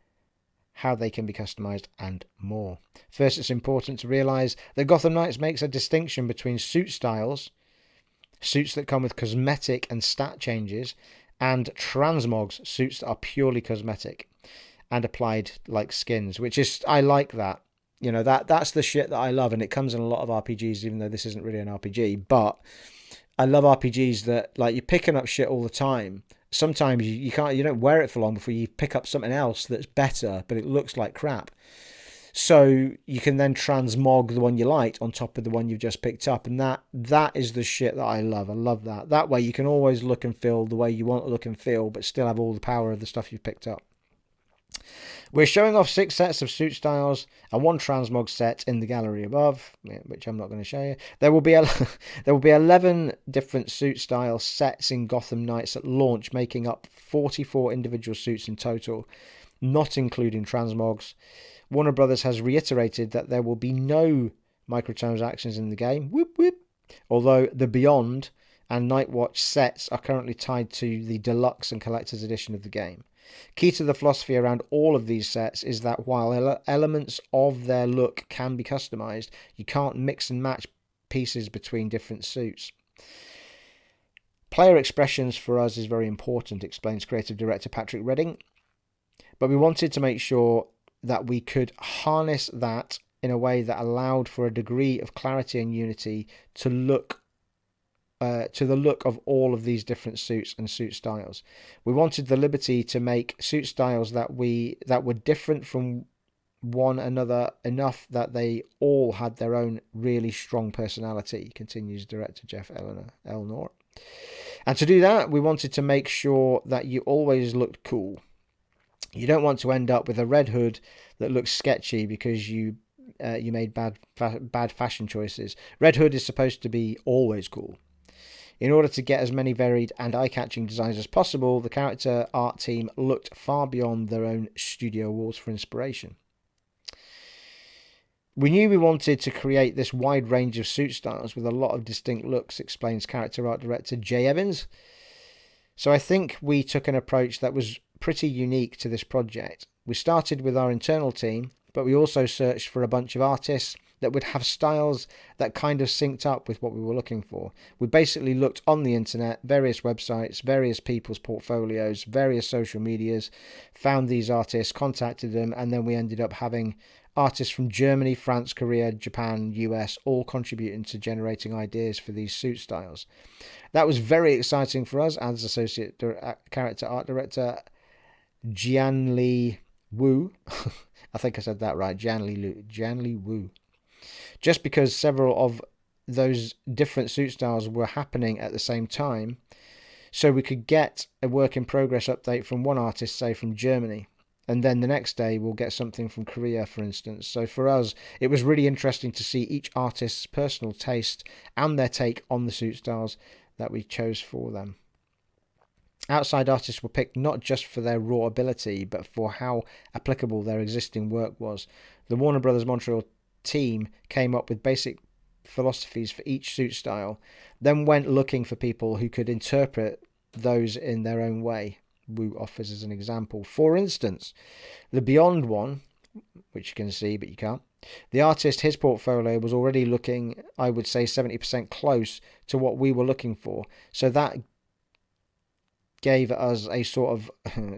how they can be customized, and more. First, it's important to realize that Gotham Knights makes a distinction between suit styles, suits that come with cosmetic and stat changes, and transmogs, suits that are purely cosmetic and applied like skins, which is, I like that. That's the shit that I love, and it comes in a lot of RPGs, even though this isn't really an RPG. But I love RPGs that, like, you're picking up shit all the time. Sometimes you don't wear it for long before you pick up something else that's better, but it looks like crap. So you can then transmog the one you liked on top of the one you've just picked up, and that is the shit that I love. I love that. That way you can always look and feel the way you want to look and feel, but still have all the power of the stuff you've picked up. We're showing off 6 sets of suit styles and 1 transmog set in the gallery above, which I'm not going to show you. There will be 11 different suit style sets in Gotham Knights at launch, making up 44 individual suits in total, not including transmogs. Warner Brothers has reiterated that there will be no microtransactions in the game, although the Beyond and Nightwatch sets are currently tied to the deluxe and collector's edition of the game. Key to the philosophy around all of these sets is that while elements of their look can be customized, you can't mix and match pieces between different suits. Player expressions for us is very important, explains creative director Patrick Redding, but we wanted to make sure that we could harness that in a way that allowed for a degree of clarity and unity to the look of all of these different suits and suit styles. We wanted the liberty to make suit styles that were different from one another enough that they all had their own really strong personality, continues director Jeff Elnor. And to do that, we wanted to make sure that you always looked cool. You don't want to end up with a Red Hood that looks sketchy because you made bad fashion choices. Red Hood is supposed to be always cool. In order to get as many varied and eye-catching designs as possible, the character art team looked far beyond their own studio walls for inspiration. We knew we wanted to create this wide range of suit styles with a lot of distinct looks, explains character art director Jay Evans. So I think we took an approach that was pretty unique to this project. We started with our internal team, but we also searched for a bunch of artists that would have styles that kind of synced up with what we were looking for. We basically looked on the internet, various websites, various people's portfolios, various social medias, found these artists, contacted them, and then we ended up having artists from Germany, France, Korea, Japan, US, all contributing to generating ideas for these suit styles. That was very exciting for us as associate character art director Jianli Wu. I think I said that right, Jianli Wu. Just because several of those different suit styles were happening at the same time, so we could get a work in progress update from one artist, say from Germany, and then the next day we'll get something from Korea, for instance. So for us, it was really interesting to see each artist's personal taste and their take on the suit styles that we chose for them. Outside artists were picked not just for their raw ability, but for how applicable their existing work was. The Warner Brothers Montreal team came up with basic philosophies for each suit style, then went looking for people who could interpret those in their own way. Wu offers as an example. For instance, the Beyond one, which you can see but you can't, the artist, his portfolio was already looking, I would say, 70% close to what we were looking for. So that gave us a sort of,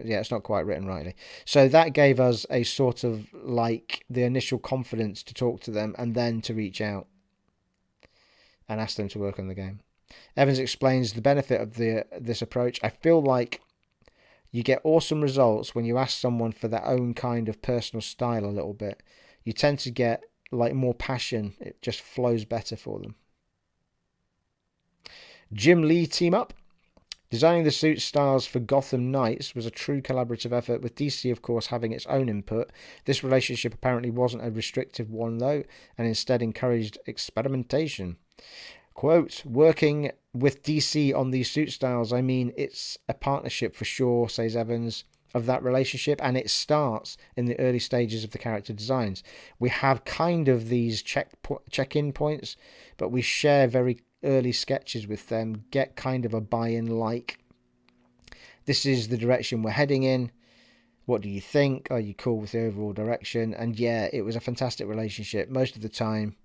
yeah, it's not quite written rightly. So that gave us a sort of like the initial confidence to talk to them and then to reach out and ask them to work on the game. Evans explains the benefit of this approach. I feel like you get awesome results when you ask someone for their own kind of personal style a little bit. You tend to get like more passion. It just flows better for them. Jim Lee team up. Designing the suit styles for Gotham Knights was a true collaborative effort, with DC, of course, having its own input. This relationship apparently wasn't a restrictive one, though, and instead encouraged experimentation. Quote, working with DC on these suit styles, I mean, it's a partnership for sure, says Evans, of that relationship, and it starts in the early stages of the character designs. We have kind of these check-in points, but we share very early sketches with them, get kind of a buy-in like, this is the direction we're heading in. What do you think? Are you cool with the overall direction? And yeah, it was a fantastic relationship. Most of the time,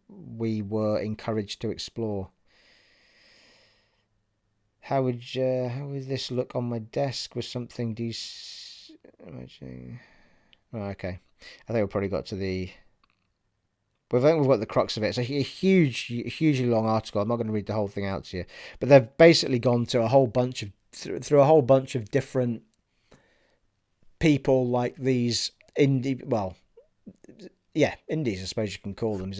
we were encouraged to explore. How would this look on my desk with something oh, okay. I think we probably got to the... I think we've got the crux of it. It's a hugely long article. I'm not going to read the whole thing out to you. But they've basically gone to a whole bunch of... through a whole bunch of different people like these indie... well, yeah, indies, I suppose you can call them.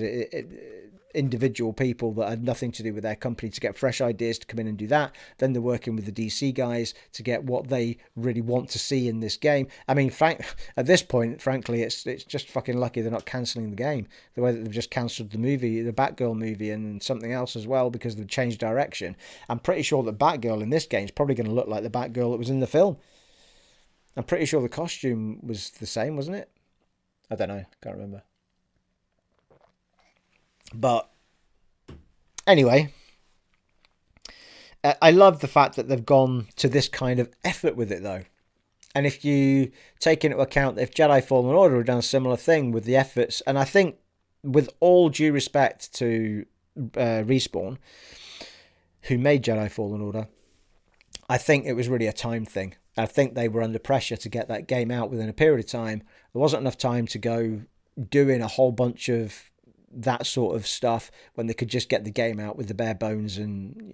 Individual people that had nothing to do with their company to get fresh ideas to come in and do that. Then they're working with the DC guys to get what they really want to see in this game. I mean, at this point, frankly, it's just fucking lucky they're not cancelling the game. The way that they've just cancelled the movie, the Batgirl movie, and something else as well because they've changed direction. I'm pretty sure that Batgirl in this game is probably going to look like the Batgirl that was in the film. I'm pretty sure the costume was the same, wasn't it? I don't know. Can't remember. But anyway, I love the fact that they've gone to this kind of effort with it, though. And if you take into account if Jedi Fallen Order had done a similar thing with the efforts, and I think with all due respect to Respawn, who made Jedi Fallen Order, I think it was really a time thing. I think they were under pressure to get that game out within a period of time. There wasn't enough time to go doing a whole bunch of that sort of stuff when they could just get the game out with the bare bones, and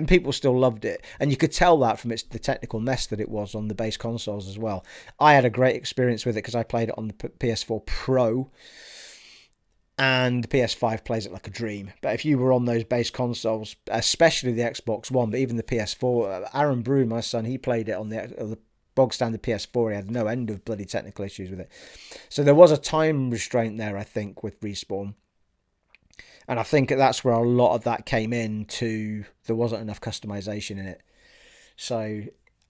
people still loved it. And you could tell that from the technical mess that it was on the base consoles as well. I had a great experience with it because I played it on the PS4 Pro, and the PS5 plays it like a dream. But if you were on those base consoles, especially the Xbox One, but even the PS4, Aaron Brew, my son, he played it on the bog standard PS4. He had no end of bloody technical issues with it. So there was a time restraint there, I think, with Respawn. And I think that's where a lot of that came in to, there wasn't enough customization in it. So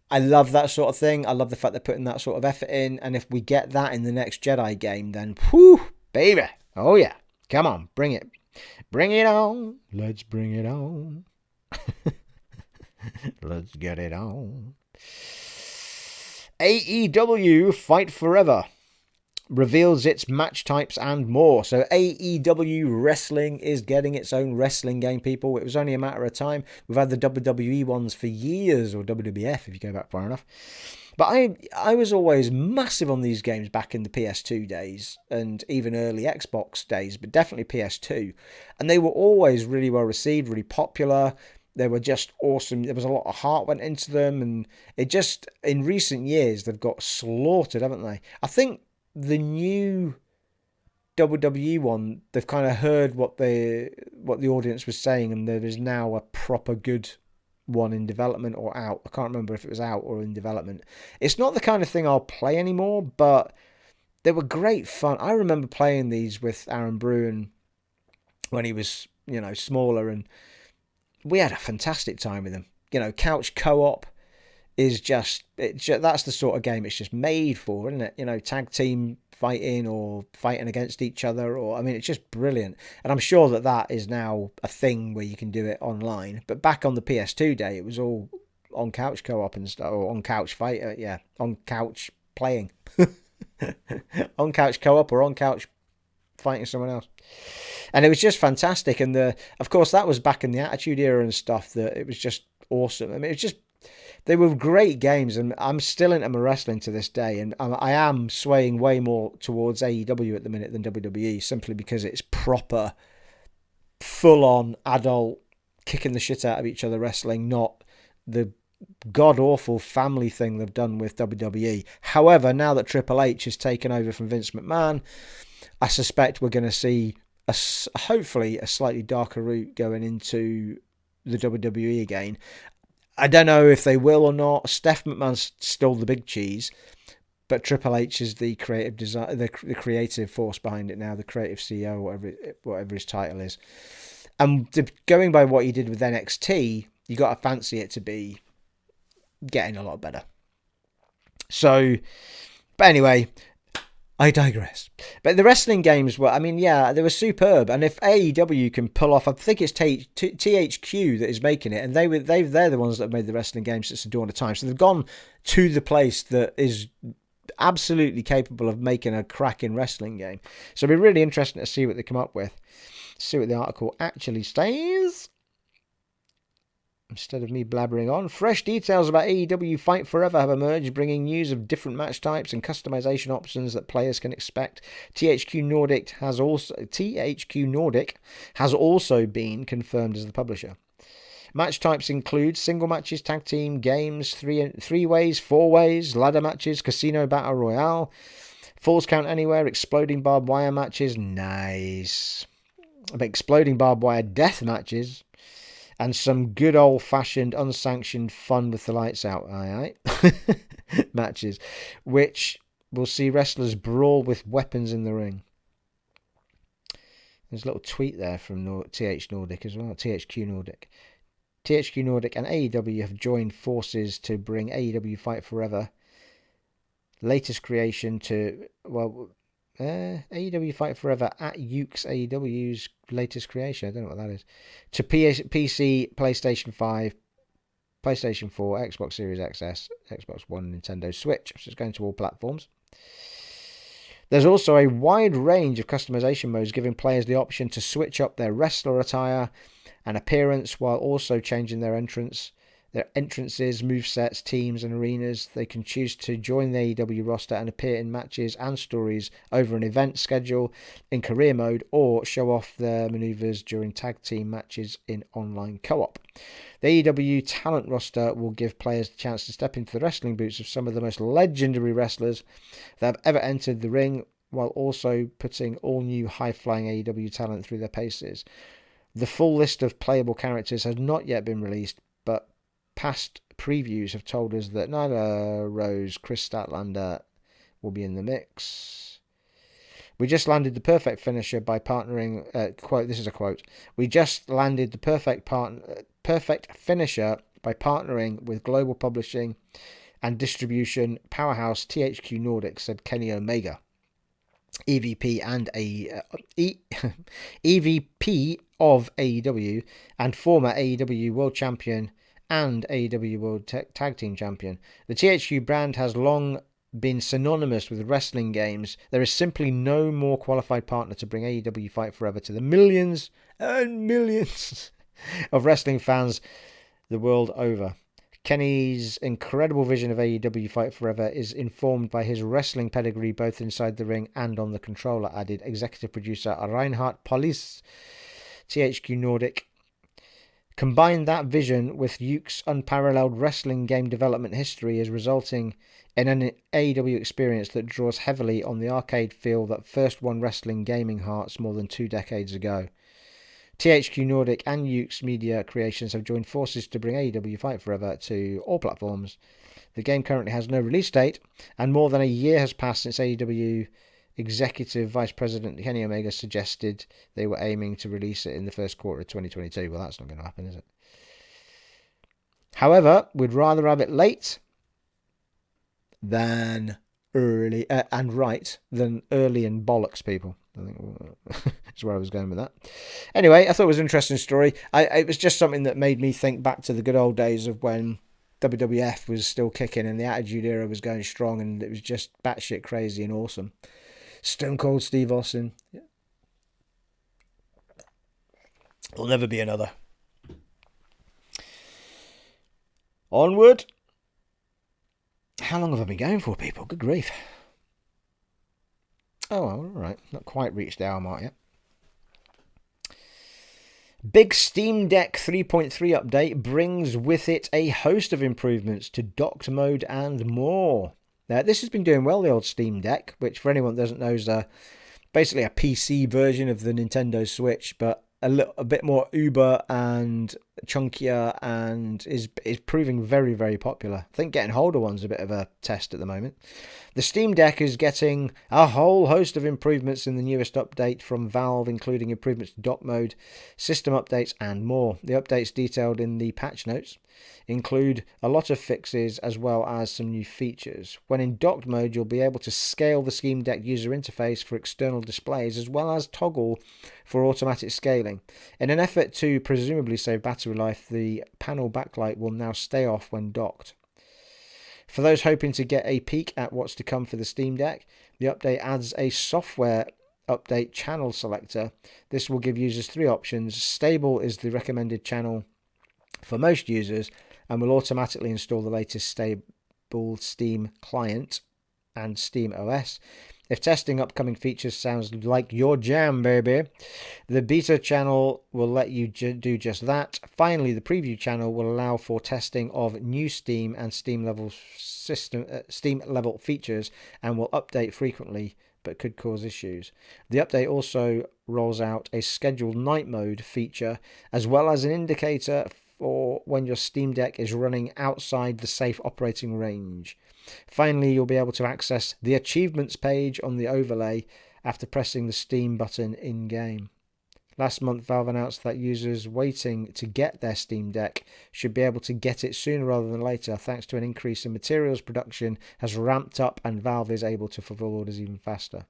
I love that sort of thing. I love the fact they're putting that sort of effort in. And if we get that in the next Jedi game, then whew, baby. Oh yeah. Come on, bring it. Bring it on. Let's bring it on. Let's get it on. AEW Fight Forever reveals its match types and more. So AEW Wrestling is getting its own wrestling game, people. It was only a matter of time. We've had the WWE ones for years, or WWF if you go back far enough. But I was always massive on these games back in the PS2 days and even early Xbox days, but definitely PS2. And they were always really well received, really popular. They were just awesome. There was a lot of heart went into them, and it just, in recent years, they've got slaughtered, haven't they? I think the new WWE one, they've kind of heard what the audience was saying, and there is now a proper good one in development or out. I can't remember if it was out or in development. It's not the kind of thing I'll play anymore, but they were great fun. I remember playing these with Aaron Bruin when he was, smaller, and we had a fantastic time with them. Couch co-op. is that's the sort of game it's just made for, isn't it? You know, tag team fighting or fighting against each other, or I mean, it's just brilliant. And I'm sure that is now a thing where you can do it online. But back on the PS2 day, it was all on couch co-op and stuff, or on couch fight. On couch playing, on couch co-op or on couch fighting someone else. And it was just fantastic. And of course, that was back in the Attitude Era and stuff. That it was just awesome. I mean, they were great games, and I'm still into my wrestling to this day. And I am swaying way more towards AEW at the minute than WWE, simply because it's proper, full-on adult kicking the shit out of each other wrestling, not the god-awful family thing they've done with WWE. However, now that Triple H has taken over from Vince McMahon, I suspect we're going to see hopefully a slightly darker route going into the WWE again. I don't know if they will or not. Steph McMahon's still the big cheese, but Triple H is the creative design, the creative force behind it now, the creative CEO, whatever his title is. And going by what he did with NXT, you got to fancy it to be getting a lot better. So, but anyway, I digress. But the wrestling games were, I mean, yeah, they were superb. And if AEW can pull off, I think it's THQ that is making it, and they're the ones that have made the wrestling games since the dawn of time. So they've gone to the place that is absolutely capable of making a cracking wrestling game. So it'll be really interesting to see what they come up with. See what the article actually says. Instead of me blabbering on, fresh details about AEW Fight Forever have emerged, bringing news of different match types and customization options that players can expect. THQ Nordic has also been confirmed as the publisher. Match types include single matches, tag team, games, three ways, 4 ways, ladder matches, casino battle royale, falls count anywhere, exploding barbed wire matches, nice, exploding barbed wire death matches, and some good old-fashioned, unsanctioned fun with the lights out, matches, which will see wrestlers brawl with weapons in the ring. There's a little tweet there from THQ Nordic as well, THQ Nordic. THQ Nordic and AEW have joined forces to bring AEW Fight Forever latest creation to, AEW Fight Forever at Yuke's AEW's latest creation. I don't know what that is. To PC, PlayStation 5, PlayStation 4, Xbox Series XS, Xbox One, Nintendo Switch. So it's going to all platforms. There's also a wide range of customization modes, giving players the option to switch up their wrestler attire and appearance while also changing their entrances, movesets, teams, and arenas. They can choose to join the AEW roster and appear in matches and stories over an event schedule in career mode, or show off their maneuvers during tag team matches in online co-op. The AEW talent roster will give players the chance to step into the wrestling boots of some of the most legendary wrestlers that have ever entered the ring, while also putting all new high-flying AEW talent through their paces. The full list of playable characters has not yet been released, but past previews have told us that Nyla Rose, Chris Statlander will be in the mix. We just landed the perfect finisher by partnering. Quote. This is a quote. We just landed the perfect finisher by partnering with global publishing and distribution powerhouse THQ Nordic, said Kenny Omega, EVP of AEW and former AEW World Champion and AEW World Tag Team Champion. The THQ brand has long been synonymous with wrestling games. There is simply no more qualified partner to bring AEW Fight Forever to the millions and millions of wrestling fans the world over. Kenny's incredible vision of AEW Fight Forever is informed by his wrestling pedigree both inside the ring and on the controller, added executive producer Reinhard Polis. THQ Nordic combined that vision with Yuke's unparalleled wrestling game development history, is resulting in an AEW experience that draws heavily on the arcade feel that first won wrestling gaming hearts more than 2 decades ago. THQ Nordic and Yuke's Media Creations have joined forces to bring AEW Fight Forever to all platforms. The game currently has no release date, and more than a year has passed since AEW Executive Vice President Kenny Omega suggested they were aiming to release it in the first quarter of 2022. Well, that's not going to happen, is it? However, we'd rather have it late than early and right than early and bollocks people. I think that's where I was going with that. Anyway, I thought it was an interesting story. It was just something that made me think back to the good old days of when WWF was still kicking and the Attitude Era was going strong, and it was just batshit crazy and awesome. Stone Cold Steve Austin. There'll never be another. Onward. How long have I been going for, people? Good grief. Oh, all right. Not quite reached the hour mark yet. Big Steam Deck 3.3 update brings with it a host of improvements to docked mode and more. Now, this has been doing well, the old Steam Deck, which for anyone that doesn't know is basically a PC version of the Nintendo Switch, but a bit more uber and chunkier, and is proving very, very popular. I think getting hold of one's a bit of a test at the moment. The Steam Deck is getting a whole host of improvements in the newest update from Valve, including improvements to dock mode, system updates, and more. The updates detailed in the patch notes include a lot of fixes as well as some new features. When in docked mode, you'll be able to scale the Steam Deck user interface for external displays as well as toggle for automatic scaling. In an effort to presumably save battery life, the panel backlight will now stay off when docked. For those hoping to get a peek at what's to come for the Steam Deck, the update adds a software update channel selector. This will give users 3 options. Stable is the recommended channel for most users and will automatically install the latest stable Steam client and Steam OS. If testing upcoming features sounds like your jam, baby, the beta channel will let you do just that. Finally, the preview channel will allow for testing of new Steam and Steam level features and will update frequently but could cause issues. The update also rolls out a scheduled night mode feature as well as an indicator for when your Steam Deck is running outside the safe operating range. Finally, you'll be able to access the achievements page on the overlay after pressing the Steam button in-game. Last month, Valve announced that users waiting to get their Steam Deck should be able to get it sooner rather than later, thanks to an increase in materials production has ramped up and Valve is able to fulfill orders even faster.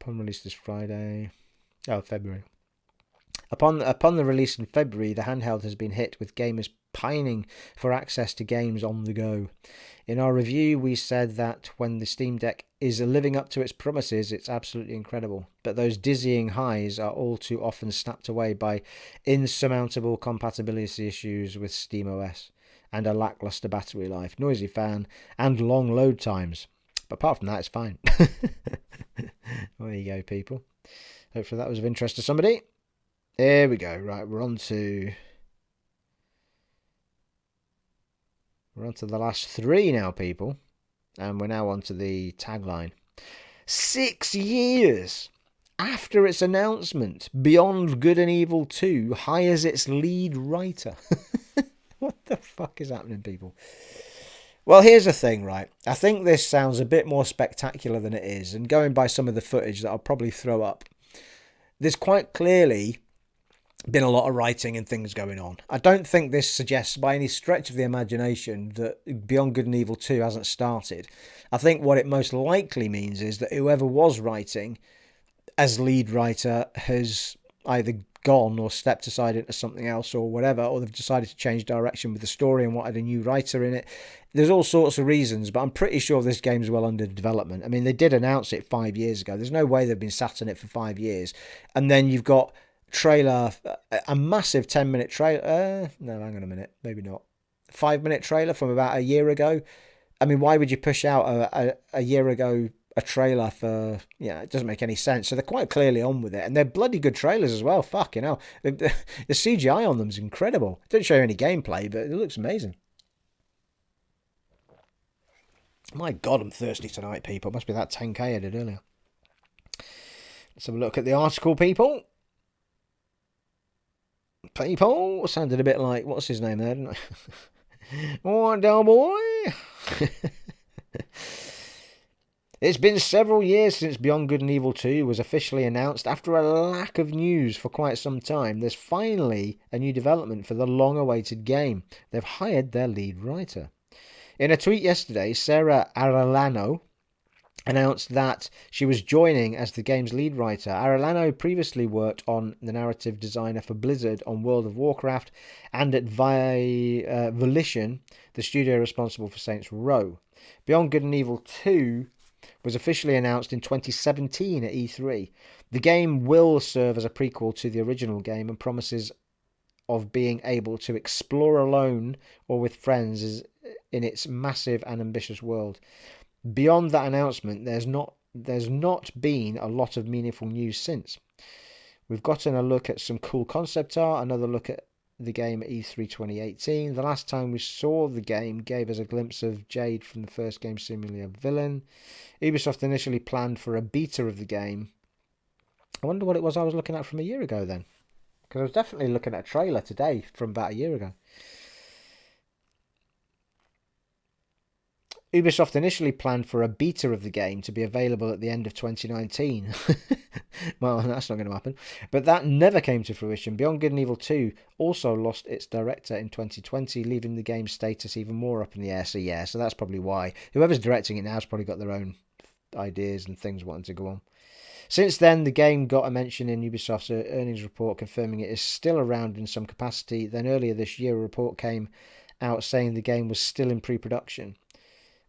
Upon release this Friday... February. Upon the release in February, the handheld has been hit with gamers pining for access to games on the go. In our review, we said that when the Steam Deck is living up to its promises, it's absolutely incredible. But those dizzying highs are all too often snapped away by insurmountable compatibility issues with SteamOS and a lackluster battery life, noisy fan, and long load times. But apart from that, it's fine. There you go, people. Hopefully that was of interest to somebody. There we go. Right, we're on to the last 3 now, people. And we're now on to the tagline. 6 years after its announcement, Beyond Good and Evil 2 hires its lead writer. What the fuck is happening, people? Well, here's the thing, right? I think this sounds a bit more spectacular than it is. And going by some of the footage that I'll probably throw up, there's quite clearly been a lot of writing and things going on. I don't think this suggests by any stretch of the imagination that Beyond Good and Evil 2 hasn't started. I think what it most likely means is that whoever was writing as lead writer has either gone or stepped aside into something else or whatever, or they've decided to change direction with the story and wanted a new writer in it. There's all sorts of reasons, but I'm pretty sure this game's well under development. I mean, they did announce it 5 years ago. There's no way they've been sat on it for 5 years. And then you've got a massive 10-minute trailer. No, hang on a minute. Maybe not. 5-minute trailer from about a year ago. I mean, why would you push out a year ago a trailer for... it doesn't make any sense. So they're quite clearly on with it. And they're bloody good trailers as well. Fucking hell. The CGI on them is incredible. It doesn't show any gameplay, but it looks amazing. My God, I'm thirsty tonight, people. It must be that 10k I did earlier. Let's have a look at the article, people. People sounded a bit like, what's his name there, didn't I? Oh, Del Boy. It's been several years since Beyond Good and Evil 2 was officially announced. After a lack of news for quite some time, there's finally a new development for the long-awaited game. They've hired their lead writer. In a tweet yesterday, Sarah Arellano announced that she was joining as the game's lead writer. Arellano previously worked on the narrative designer for Blizzard on World of Warcraft and at Volition, the studio responsible for Saints Row. Beyond Good and Evil 2 was officially announced in 2017 at E3. The game will serve as a prequel to the original game and promises of being able to explore alone or with friends in its massive and ambitious world. Beyond that announcement, there's not been a lot of meaningful news since. We've gotten a look at some cool concept art, another look at the game at E3 2018. The last time we saw the game gave us a glimpse of Jade from the first game, seemingly a villain. Ubisoft initially planned for a beta of the game. I wonder what it was I was looking at from a year ago then. Because I was definitely looking at a trailer today from about a year ago. Ubisoft initially planned for a beta of the game to be available at the end of 2019. Well, that's not going to happen. But that never came to fruition. Beyond Good and Evil 2 also lost its director in 2020, leaving the game's status even more up in the air. So that's probably why. Whoever's directing it now has probably got their own ideas and things wanting to go on. Since then, the game got a mention in Ubisoft's earnings report, confirming it is still around in some capacity. Then earlier this year, a report came out saying the game was still in pre-production.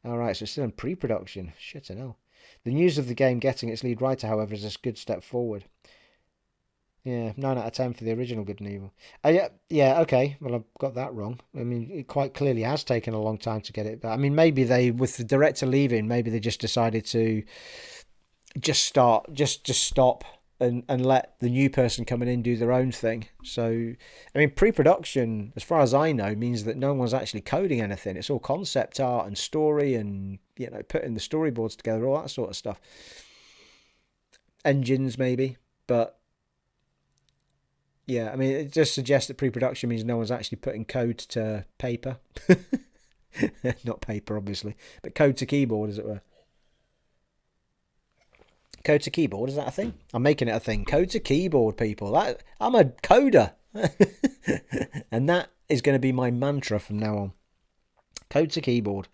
Alright, so it's still in pre-production. Shit, I know. The news of the game getting its lead writer, however, is a good step forward. Yeah, 9 out of 10 for the original Good and Evil. Yeah, okay. Well, I've got that wrong. I mean, it quite clearly has taken a long time to get it. But I mean, maybe they, with the director leaving, maybe they just decided to just stop and let the new person coming in do their own thing. So, I mean, pre-production, as far as I know, means that no one's actually coding anything. It's all concept art and story and, you know, putting the storyboards together, all that sort of stuff. Engines, maybe. But, yeah, I mean, it just suggests that pre-production means no one's actually putting code to paper. Not paper, obviously, but code to keyboard, as it were. Code to keyboard, is that a thing? I'm making it a thing. Code to keyboard, people. I'm a coder. And that is going to be my mantra from now on. Code to keyboard.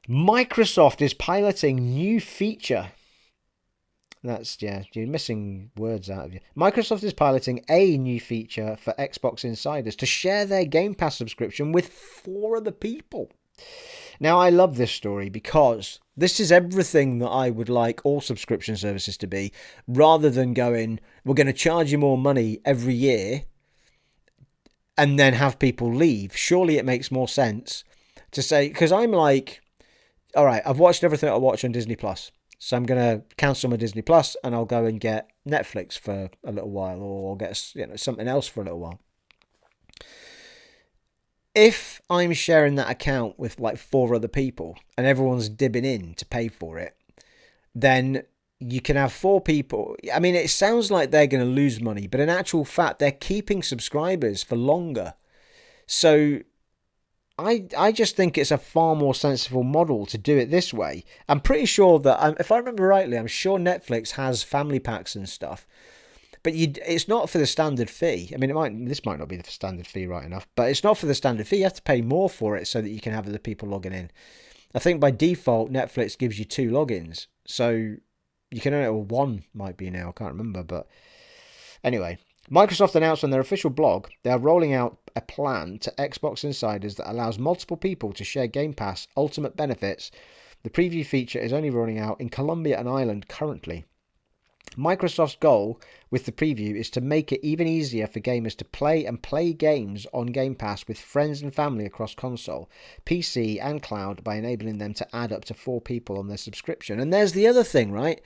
Microsoft is piloting new feature. You're missing words out of you. Microsoft is piloting a new feature for Xbox insiders to share their Game Pass subscription with 4 other people. Now, I love this story because this is everything that I would like all subscription services to be, rather than going, we're going to charge you more money every year and then have people leave. Surely it makes more sense to say, because I'm like, all right, I've watched everything I watch on Disney Plus, so I'm going to cancel my Disney Plus and I'll go and get Netflix for a little while, or I'll get something else for a little while. If I'm sharing that account with like 4 other people and everyone's dibbing in to pay for it, then you can have 4 people. I mean, it sounds like they're going to lose money, but in actual fact, they're keeping subscribers for longer. So I just think it's a far more sensible model to do it this way. I'm pretty sure that, if I remember rightly, I'm sure Netflix has family packs and stuff. But it's not for the standard fee. I mean, this might not be the standard fee right enough, but it's not for the standard fee. You have to pay more for it so that you can have other people logging in. I think by default, Netflix gives you 2 logins. So you can only, or 1 might be now, I can't remember. But anyway, Microsoft announced on their official blog they are rolling out a plan to Xbox insiders that allows multiple people to share Game Pass Ultimate benefits. The preview feature is only rolling out in Colombia and Ireland currently. Microsoft's goal with the preview is to make it even easier for gamers to play games on Game Pass with friends and family across console, PC and cloud by enabling them to add up to 4 people on their subscription. And there's the other thing, right?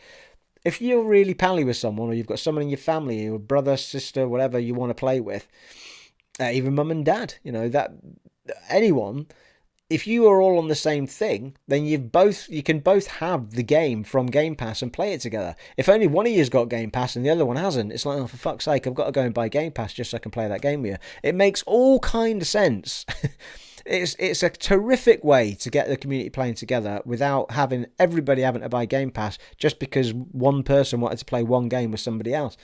If you're really pally with someone, or you've got someone in your family, your brother, sister, whatever you want to play with, even mum and dad, that anyone, if you are all on the same thing, then you can both have the game from Game Pass and play it together. If only one of you's got Game Pass and the other one hasn't, it's like, oh, for fuck's sake, I've got to go and buy Game Pass just so I can play that game with you. It makes all kind of sense. It's a terrific way to get the community playing together without having everybody having to buy Game Pass just because one person wanted to play one game with somebody else.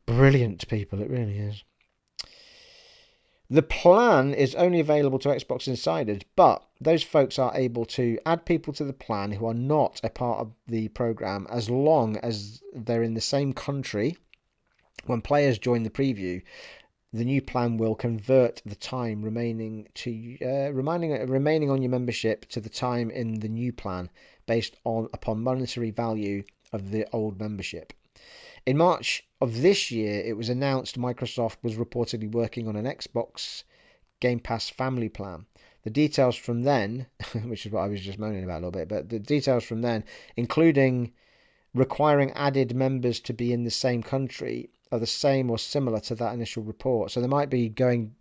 Brilliant, people, it really is. The plan is only available to Xbox insiders, but those folks are able to add people to the plan who are not a part of the program as long as they're in the same country. When players join the preview, the new plan will convert the time remaining on your membership to the time in the new plan based upon monetary value of the old membership. In March of this year, it was announced Microsoft was reportedly working on an Xbox Game Pass family plan. The details from then, which is what I was just moaning about a little bit, but the details from then, including requiring added members to be in the same country, are the same or similar to that initial report. So they might be going,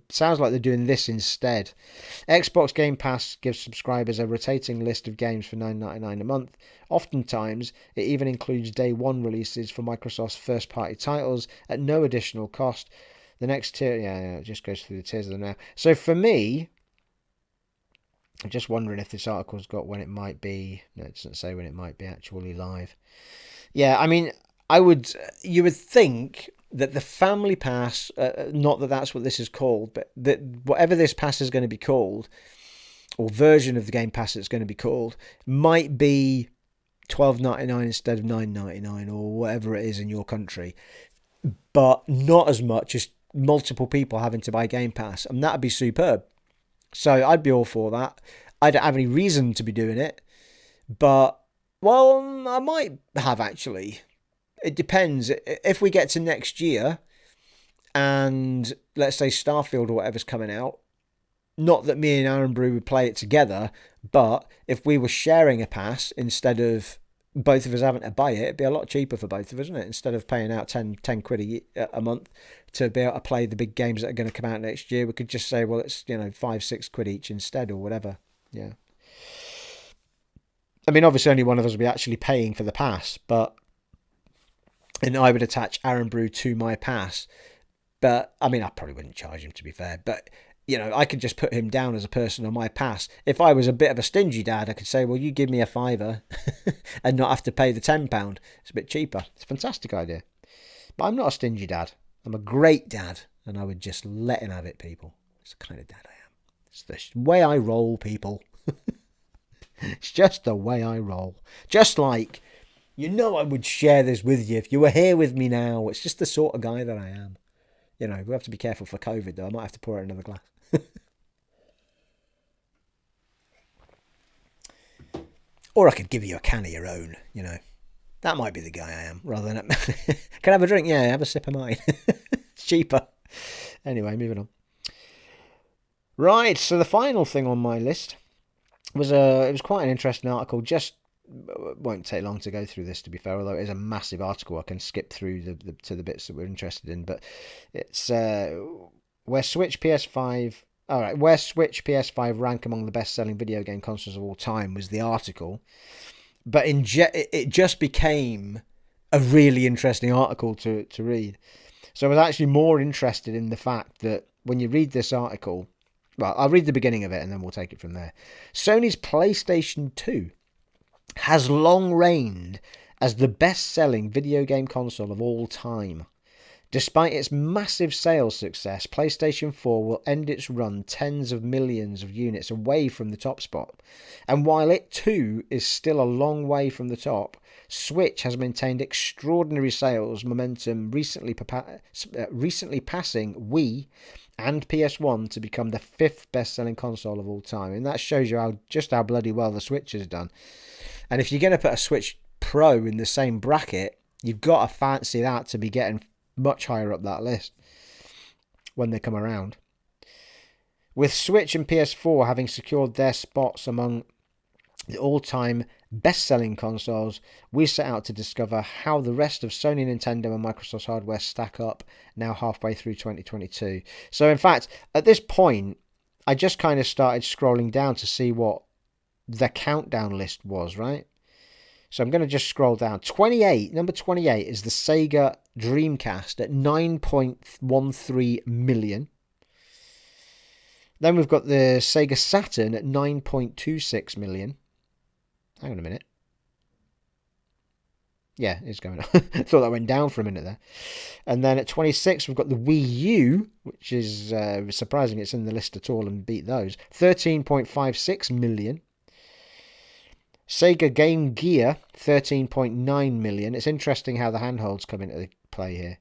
sounds like they're doing this instead. Xbox Game Pass gives subscribers a rotating list of games for $9.99 a month. Oftentimes, it even includes day one releases for Microsoft's first-party titles at no additional cost. The next tier, it just goes through the tiers of them now. So for me, I'm just wondering if this article's got when it might be. No, it doesn't say when it might be actually live. Yeah, I mean, you would think that the Family Pass, not that that's what this is called, but that whatever this pass is going to be called, or version of the Game Pass it's going to be called, might be $12.99 instead of $9.99 or whatever it is in your country, but not as much as multiple people having to buy Game Pass, and that'd be superb. So I'd be all for that. I don't have any reason to be doing it, but, well, I might have actually. It depends. If we get to next year and let's say Starfield or whatever's coming out, not that me and Aaron Brew would play it together, but if we were sharing a pass instead of both of us having to buy it, it'd be a lot cheaper for both of us, isn't it? Instead of paying out 10 quid a month to be able to play the big games that are going to come out next year, we could just say, well, it's 5-6 quid each instead or whatever. Yeah. I mean, obviously only one of us will be actually paying for the pass, and I would attach Aaron Brew to my pass. But, I mean, I probably wouldn't charge him, to be fair. But, I could just put him down as a person on my pass. If I was a bit of a stingy dad, I could say, well, you give me a £5 and not have to pay the £10. It's a bit cheaper. It's a fantastic idea. But I'm not a stingy dad. I'm a great dad. And I would just let him have it, people. It's the kind of dad I am. It's the way I roll, people. It's just the way I roll. Just like... I would share this with you if you were here with me now. It's just the sort of guy that I am. We have to be careful for COVID, though. I might have to pour out another glass. Or I could give you a can of your own, That might be the guy I am, rather than... Can I have a drink? Yeah, have a sip of mine. It's cheaper. Anyway, moving on. Right, so the final thing on my list was it was quite an interesting article, just... It won't take long to go through this, to be fair, although it is a massive article. I can skip through to the bits that we're interested in, but it's where Switch PS5 rank among the best-selling video game consoles of all time was the article, but it just became a really interesting article to read. So I was actually more interested in the fact that when you read this article, well, I'll read the beginning of it and then we'll take it from there. Sony's PlayStation 2 has long reigned as the best-selling video game console of all time. Despite its massive sales success, PlayStation 4 will end its run tens of millions of units away from the top spot. And while it too is still a long way from the top, Switch has maintained extraordinary sales momentum, recently passing Wii and PS1 to become the fifth best-selling console of all time. And that shows you just how bloody well the Switch has done. And if you're going to put a Switch Pro in the same bracket, you've got to fancy that to be getting much higher up that list when they come around. With Switch and PS4 having secured their spots among the all-time best-selling consoles, we set out to discover how the rest of Sony, Nintendo and Microsoft's hardware stack up now halfway through 2022. So in fact, at this point, I just kind of started scrolling down to see what the countdown list was, right? So I'm going to just scroll down. Number 28 is the Sega Dreamcast at 9.13 million. Then we've got the Sega Saturn at 9.26 million. Hang on a minute. Yeah, it's going up. Thought that went down for a minute there. And then at 26, we've got the Wii U, which is surprising it's in the list at all and beat those. 13.56 million. Sega Game Gear, 13.9 million. It's interesting how the handhelds come into play here.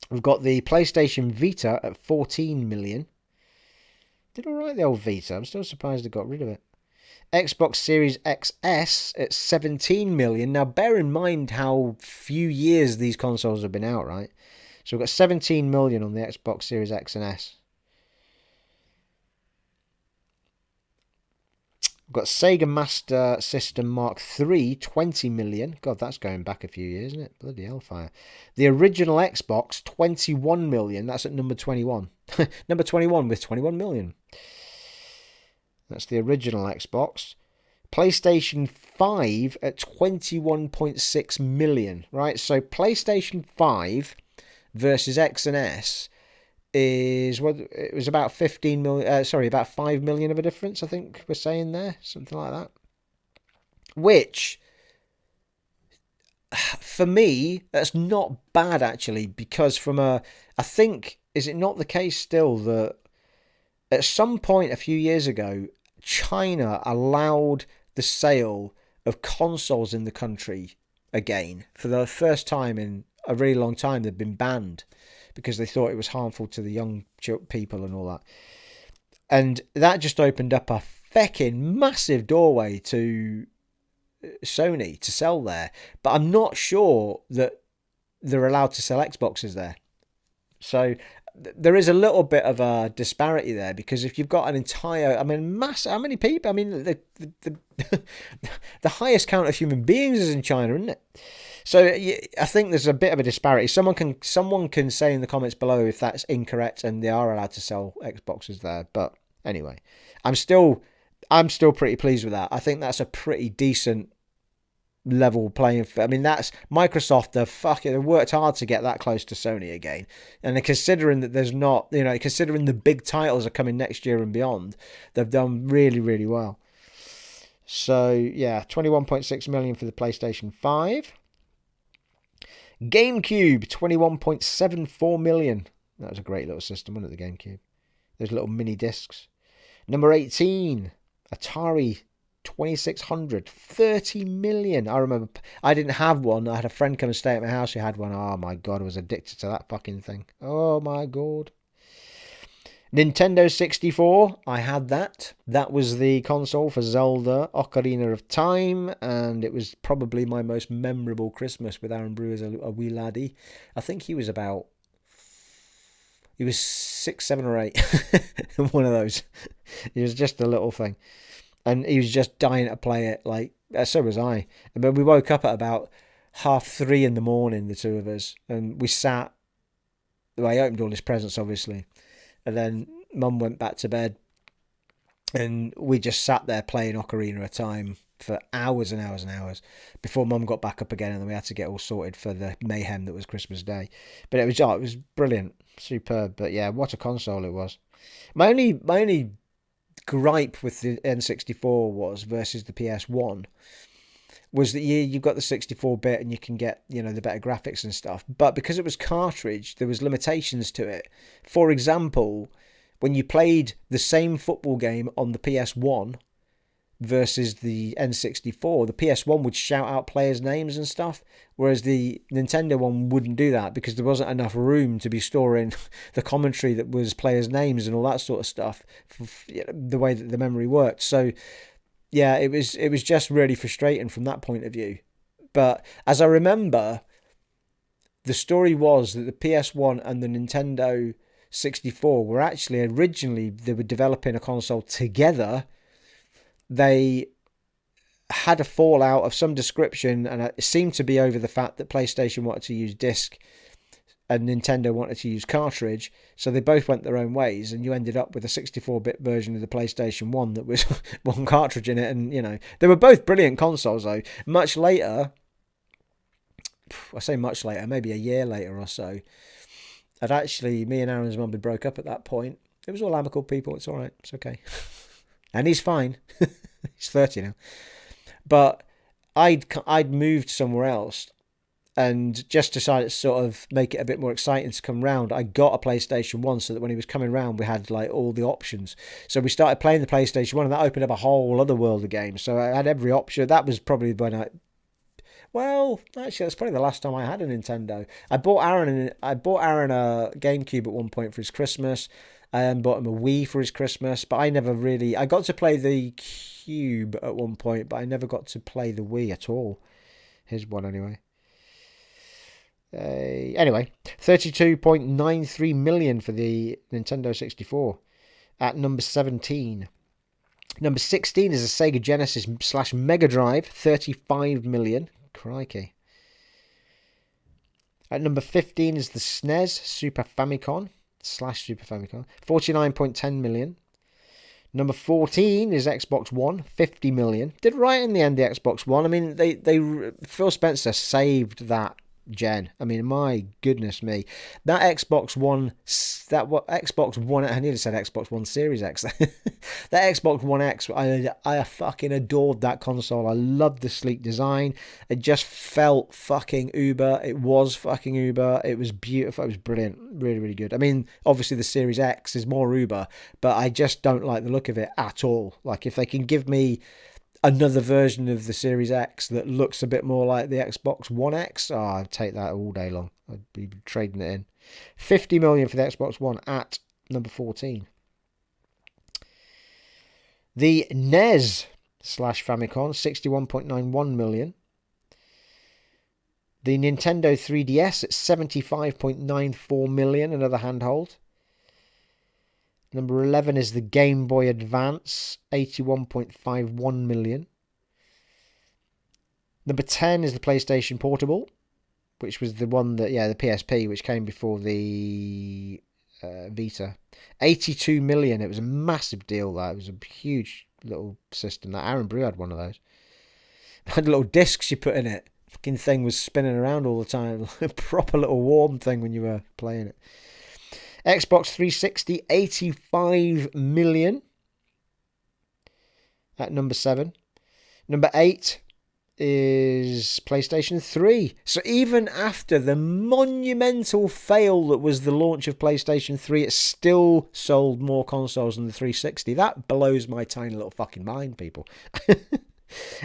We've got the PlayStation Vita at 14 million. Did alright, the old Vita. I'm still surprised they got rid of it. Xbox Series XS at 17 million. Now, bear in mind how few years these consoles have been out, right? So we've got 17 million on the Xbox Series X and S. We've got Sega Master System Mark III, 20 million. God, that's going back a few years, isn't it? Bloody hellfire. The original Xbox, 21 million. That's at number 21. Number 21 with 21 million. That's the original Xbox. PlayStation 5 at 21.6 million, right? So PlayStation 5 versus X and S is what it was about 15 million. About 5 million of a difference, I think we're saying there, something like that. Which, for me, that's not bad actually, because I think, is it not the case still that at some point a few years ago, China allowed the sale of consoles in the country again for the first time in a really long time? They've been banned because they thought it was harmful to the young people and all that. And that just opened up a fecking massive doorway to Sony to sell there. But I'm not sure that they're allowed to sell Xboxes there. So there is a little bit of a disparity there, because if you've got an entire, how many people? The the highest count of human beings is in China, isn't it? So I think there's a bit of a disparity. Someone can say in the comments below if that's incorrect and they are allowed to sell Xboxes there. But anyway, I'm still pretty pleased with that. I think that's a pretty decent level playing. That's Microsoft. They worked hard to get that close to Sony again, and considering that there's not, considering the big titles are coming next year and beyond, they've done really, really well. So yeah, 21.6 million for the PlayStation 5. GameCube, 21.74 million. That was a great little system, wasn't it, the GameCube? Those little mini discs. Number 18, Atari 2600, 30 million. I remember I didn't have one. I had a friend come and stay at my house who had one. Oh my god, I was addicted to that fucking thing. Oh my god. Nintendo 64, I had that. That was the console for Zelda Ocarina of Time, and it was probably my most memorable Christmas with Aaron Brew as a wee laddie. I think he was 6, 7 or 8. One of those. It was just a little thing. And he was just dying to play it, so was I. But we woke up at about 3:30 in the morning, the two of us, and we sat. Well, I opened all his presents, obviously, and then Mum went back to bed, and we just sat there playing Ocarina of Time for hours and hours and hours before Mum got back up again, and then we had to get all sorted for the mayhem that was Christmas Day. But it was brilliant, superb. But yeah, what a console it was. My only gripe with the N64 was versus the PS1 was that you got the 64-bit and you can get the better graphics and stuff, but because it was cartridge, there was limitations to it. For example, when you played the same football game on the PS1 versus the N64, the PS1 would shout out players' names and stuff, whereas the Nintendo one wouldn't do that because there wasn't enough room to be storing the commentary that was players' names and all that sort of stuff, the way that the memory worked. So yeah, it was just really frustrating from that point of view. But as I remember, the story was that the PS1 and the Nintendo 64 were actually originally, they were developing a console together. They had a fallout of some description, and it seemed to be over the fact that PlayStation wanted to use disc and Nintendo wanted to use cartridge, so they both went their own ways, and you ended up with a 64-bit version of the PlayStation 1 that was one cartridge in it. And they were both brilliant consoles, though. Much later, I say much later, maybe a year later or so, me and Aaron's mum had broke up at that point, It was all amicable, people. It's all right. It's okay. And he's fine. He's 30 now. But I'd moved somewhere else and just decided to sort of make it a bit more exciting to come round. I got a PlayStation 1 so that when he was coming round, we had like all the options. So we started playing the PlayStation 1 and that opened up a whole other world of games. So I had every option. That was probably when well, actually, that's probably the last time I had a Nintendo. I bought Aaron a GameCube at one point for his Christmas. And bought him a Wii for his Christmas, but I never really... I got to play the Cube at one point, but I never got to play the Wii at all. His one, anyway. Anyway, 32.93 million for the Nintendo 64 at number 17. Number 16 is a Sega Genesis / Mega Drive, 35 million. Crikey. At number 15 is the SNES Super Famicom / Super Famicom, 49.10 million. Number 14 is Xbox One, 50 million. Did right in the end, the Xbox One. I mean, Phil Spencer saved that gen. I mean, my goodness me. That Xbox One, I nearly said Xbox One Series X. That Xbox One X, I fucking adored that console. I loved the sleek design. It just felt fucking uber. It was fucking uber. It was beautiful. It was brilliant. Really, really good. I mean, obviously the Series X is more uber, but I just don't like the look of it at all. Like, if they can give me another version of the Series X that looks a bit more like the Xbox One X, I'd take that all day long. I'd be trading it in. 50 million for the Xbox One at number 14. The NES / Famicom, 61.91 million. The Nintendo 3DS at 75.94 million, another handhold. Number 11 is the Game Boy Advance, 81.51 million. Number 10 is the PlayStation Portable, which was the one that, the PSP, which came before the Vita. 82 million. It was a massive deal, that. It was a huge little system. That Aaron Brew had one of those. Had little discs you put in it. Fucking thing was spinning around all the time. A proper little warm thing when you were playing it. Xbox 360, 85 million at number 7. Number 8 is PlayStation 3. So even after the monumental fail that was the launch of PlayStation 3, it still sold more consoles than the 360. That blows my tiny little fucking mind, people.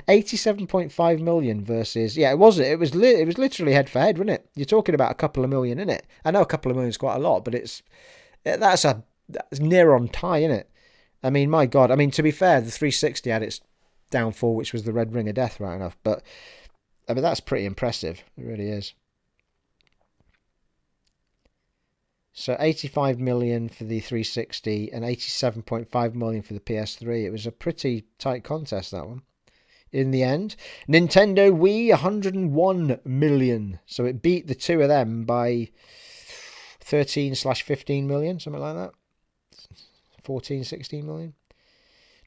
87.5 million versus... Yeah, it was literally head for head, wasn't it? You're talking about a couple of million, innit? I know a couple of million is quite a lot, but that's near on tie, isn't it? I mean, my God. I mean, to be fair, the 360 had its downfall, which was the red ring of death, right enough. But, I mean, that's pretty impressive. It really is. So 85 million for the 360 and 87.5 million for the PS3. It was a pretty tight contest, that one. In the end, Nintendo Wii, 101 million. So it beat the two of them by 13/15 million, something like that. 14, 16 million.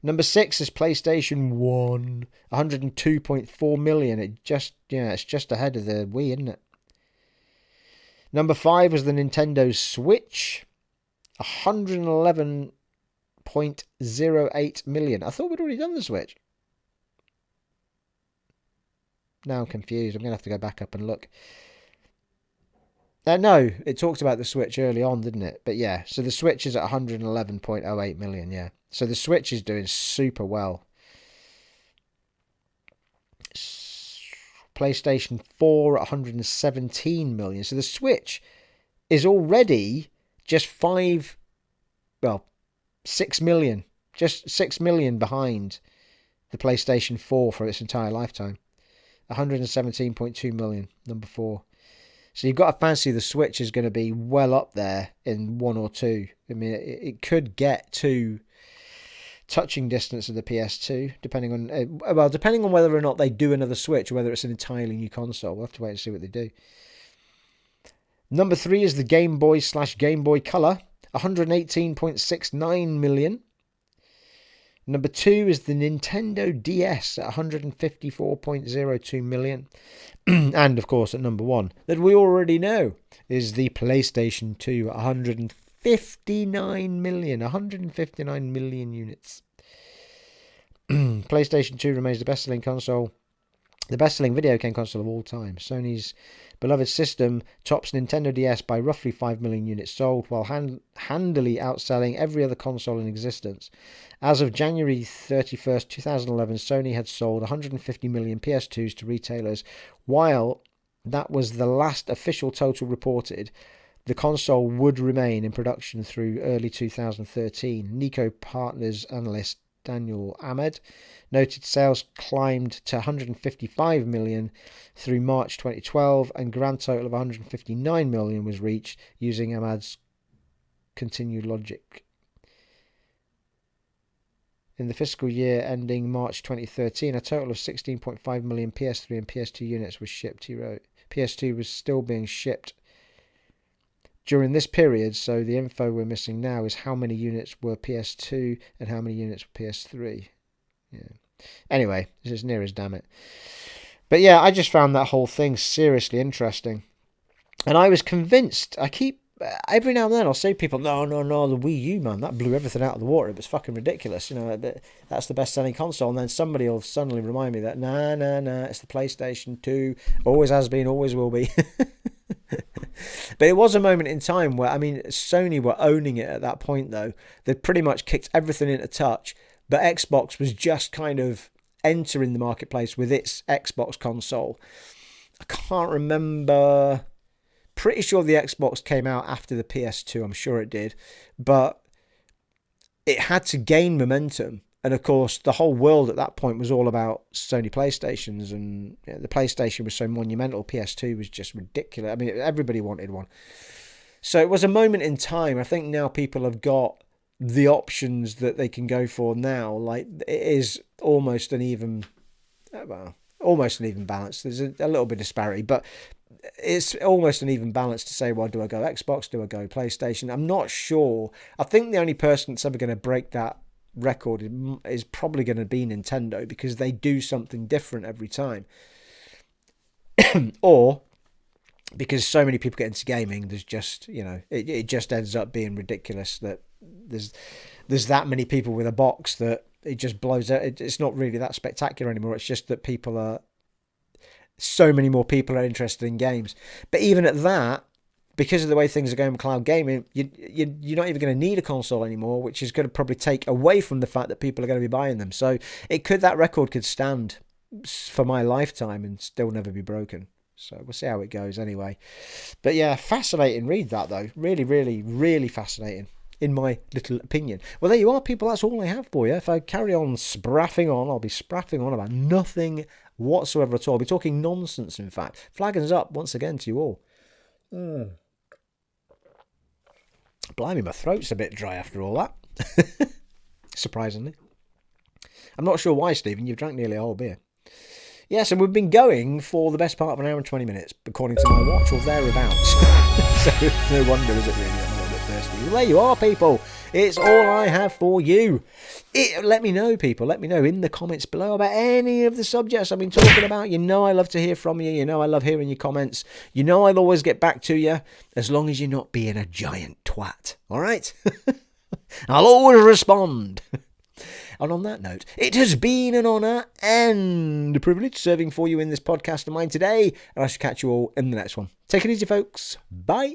Number 6 is PlayStation 1, 102.4 million. It's just ahead of the Wii, isn't it? Number 5 was the Nintendo Switch, 111.08 million. I thought we'd already done the Switch. Now I'm confused. I'm going to have to go back up and look. No, it talked about the Switch early on, didn't it? But yeah, so the Switch is at 111.08 million, yeah. So the Switch is doing super well. PlayStation 4 at 117 million. So the Switch is already just 6 million. Just 6 million behind the PlayStation 4 for its entire lifetime. 117.2 million, number 4. So you've got to fancy the Switch is going to be well up there in 1 or 2. I mean, it could get to touching distance of the PS2, depending on whether or not they do another Switch or whether it's an entirely new console. We'll have to wait and see what they do. Number 3 is the Game Boy / Game Boy Color, 118.69 million. Number 2 is the Nintendo DS at 154.02 million. And, of course, at number 1, that we already know, is the PlayStation 2 at 159 million units. PlayStation 2 remains the best-selling console, the best-selling video game console of all time. Sony's beloved system tops Nintendo DS by roughly 5 million units sold, while handily outselling every other console in existence. As of January 31st, 2011, Sony had sold 150 million PS2s to retailers. While that was the last official total reported, the console would remain in production through early 2013. Nico Partners analyst Daniel Ahmed noted sales climbed to 155 million through March 2012, and grand total of 159 million was reached using Ahmed's continued logic. In the fiscal year ending March 2013, a total of 16.5 million PS3 and PS2 units was shipped, he wrote. PS2 was still being shipped during this period, so the info we're missing now is how many units were PS2 and how many units were PS3. Yeah. Anyway, this is near as damn it. But yeah, I just found that whole thing seriously interesting. And I was convinced, every now and then I'll say to people, no, the Wii U, man, that blew everything out of the water. It was fucking ridiculous. You know, that's the best-selling console. And then somebody will suddenly remind me that, nah, it's the PlayStation 2. Always has been, always will be. But it was a moment in time where, Sony were owning it at that point, though. They'd pretty much kicked everything into touch, but Xbox was just kind of entering the marketplace with its Xbox console. I can't remember. Pretty sure the Xbox came out after the PS2. I'm sure it did. But it had to gain momentum. And of course, the whole world at that point was all about Sony PlayStations, and the PlayStation was so monumental. PS2 was just ridiculous. Everybody wanted one. So it was a moment in time. I think now people have got the options that they can go for now. Like, it is almost an even balance. There's a little bit of disparity, but it's almost an even balance to say, well, do I go Xbox? Do I go PlayStation? I'm not sure. I think the only person that's ever going to break that record is probably going to be Nintendo, because they do something different every time. Or because so many people get into gaming, there's just, it just ends up being ridiculous that there's that many people with a box that it just blows out. It's not really that spectacular anymore. It's just that so many more people are interested in games. But even at that, because of the way things are going with cloud gaming, you're not even going to need a console anymore, which is going to probably take away from the fact that people are going to be buying them. So that record could stand for my lifetime and still never be broken. So we'll see how it goes anyway. But yeah, fascinating read that though. Really, really, really fascinating, in my little opinion. Well, there you are, people. That's all I have for you. If I carry on spraffing on, I'll be spraffing on about nothing whatsoever at all. I'll be talking nonsense, in fact. Flagons up once again to you all. Blimey, my throat's a bit dry after all that. Surprisingly. I'm not sure why, Stephen. You've drank nearly a whole beer. Yes, and we've been going for the best part of an hour and 20 minutes, according to my watch, or thereabouts. So, no wonder, is it really? I'm a little bit thirsty. Well, there you are, people. It's all I have for you. Let me know, people. Let me know in the comments below about any of the subjects I've been talking about. You know I love to hear from you. You know I love hearing your comments. You know I'll always get back to you, as long as you're not being a giant twat. All right? I'll always respond. And on that note, it has been an honour and a privilege serving for you in this podcast of mine today, and I shall catch you all in the next one. Take it easy, folks. Bye.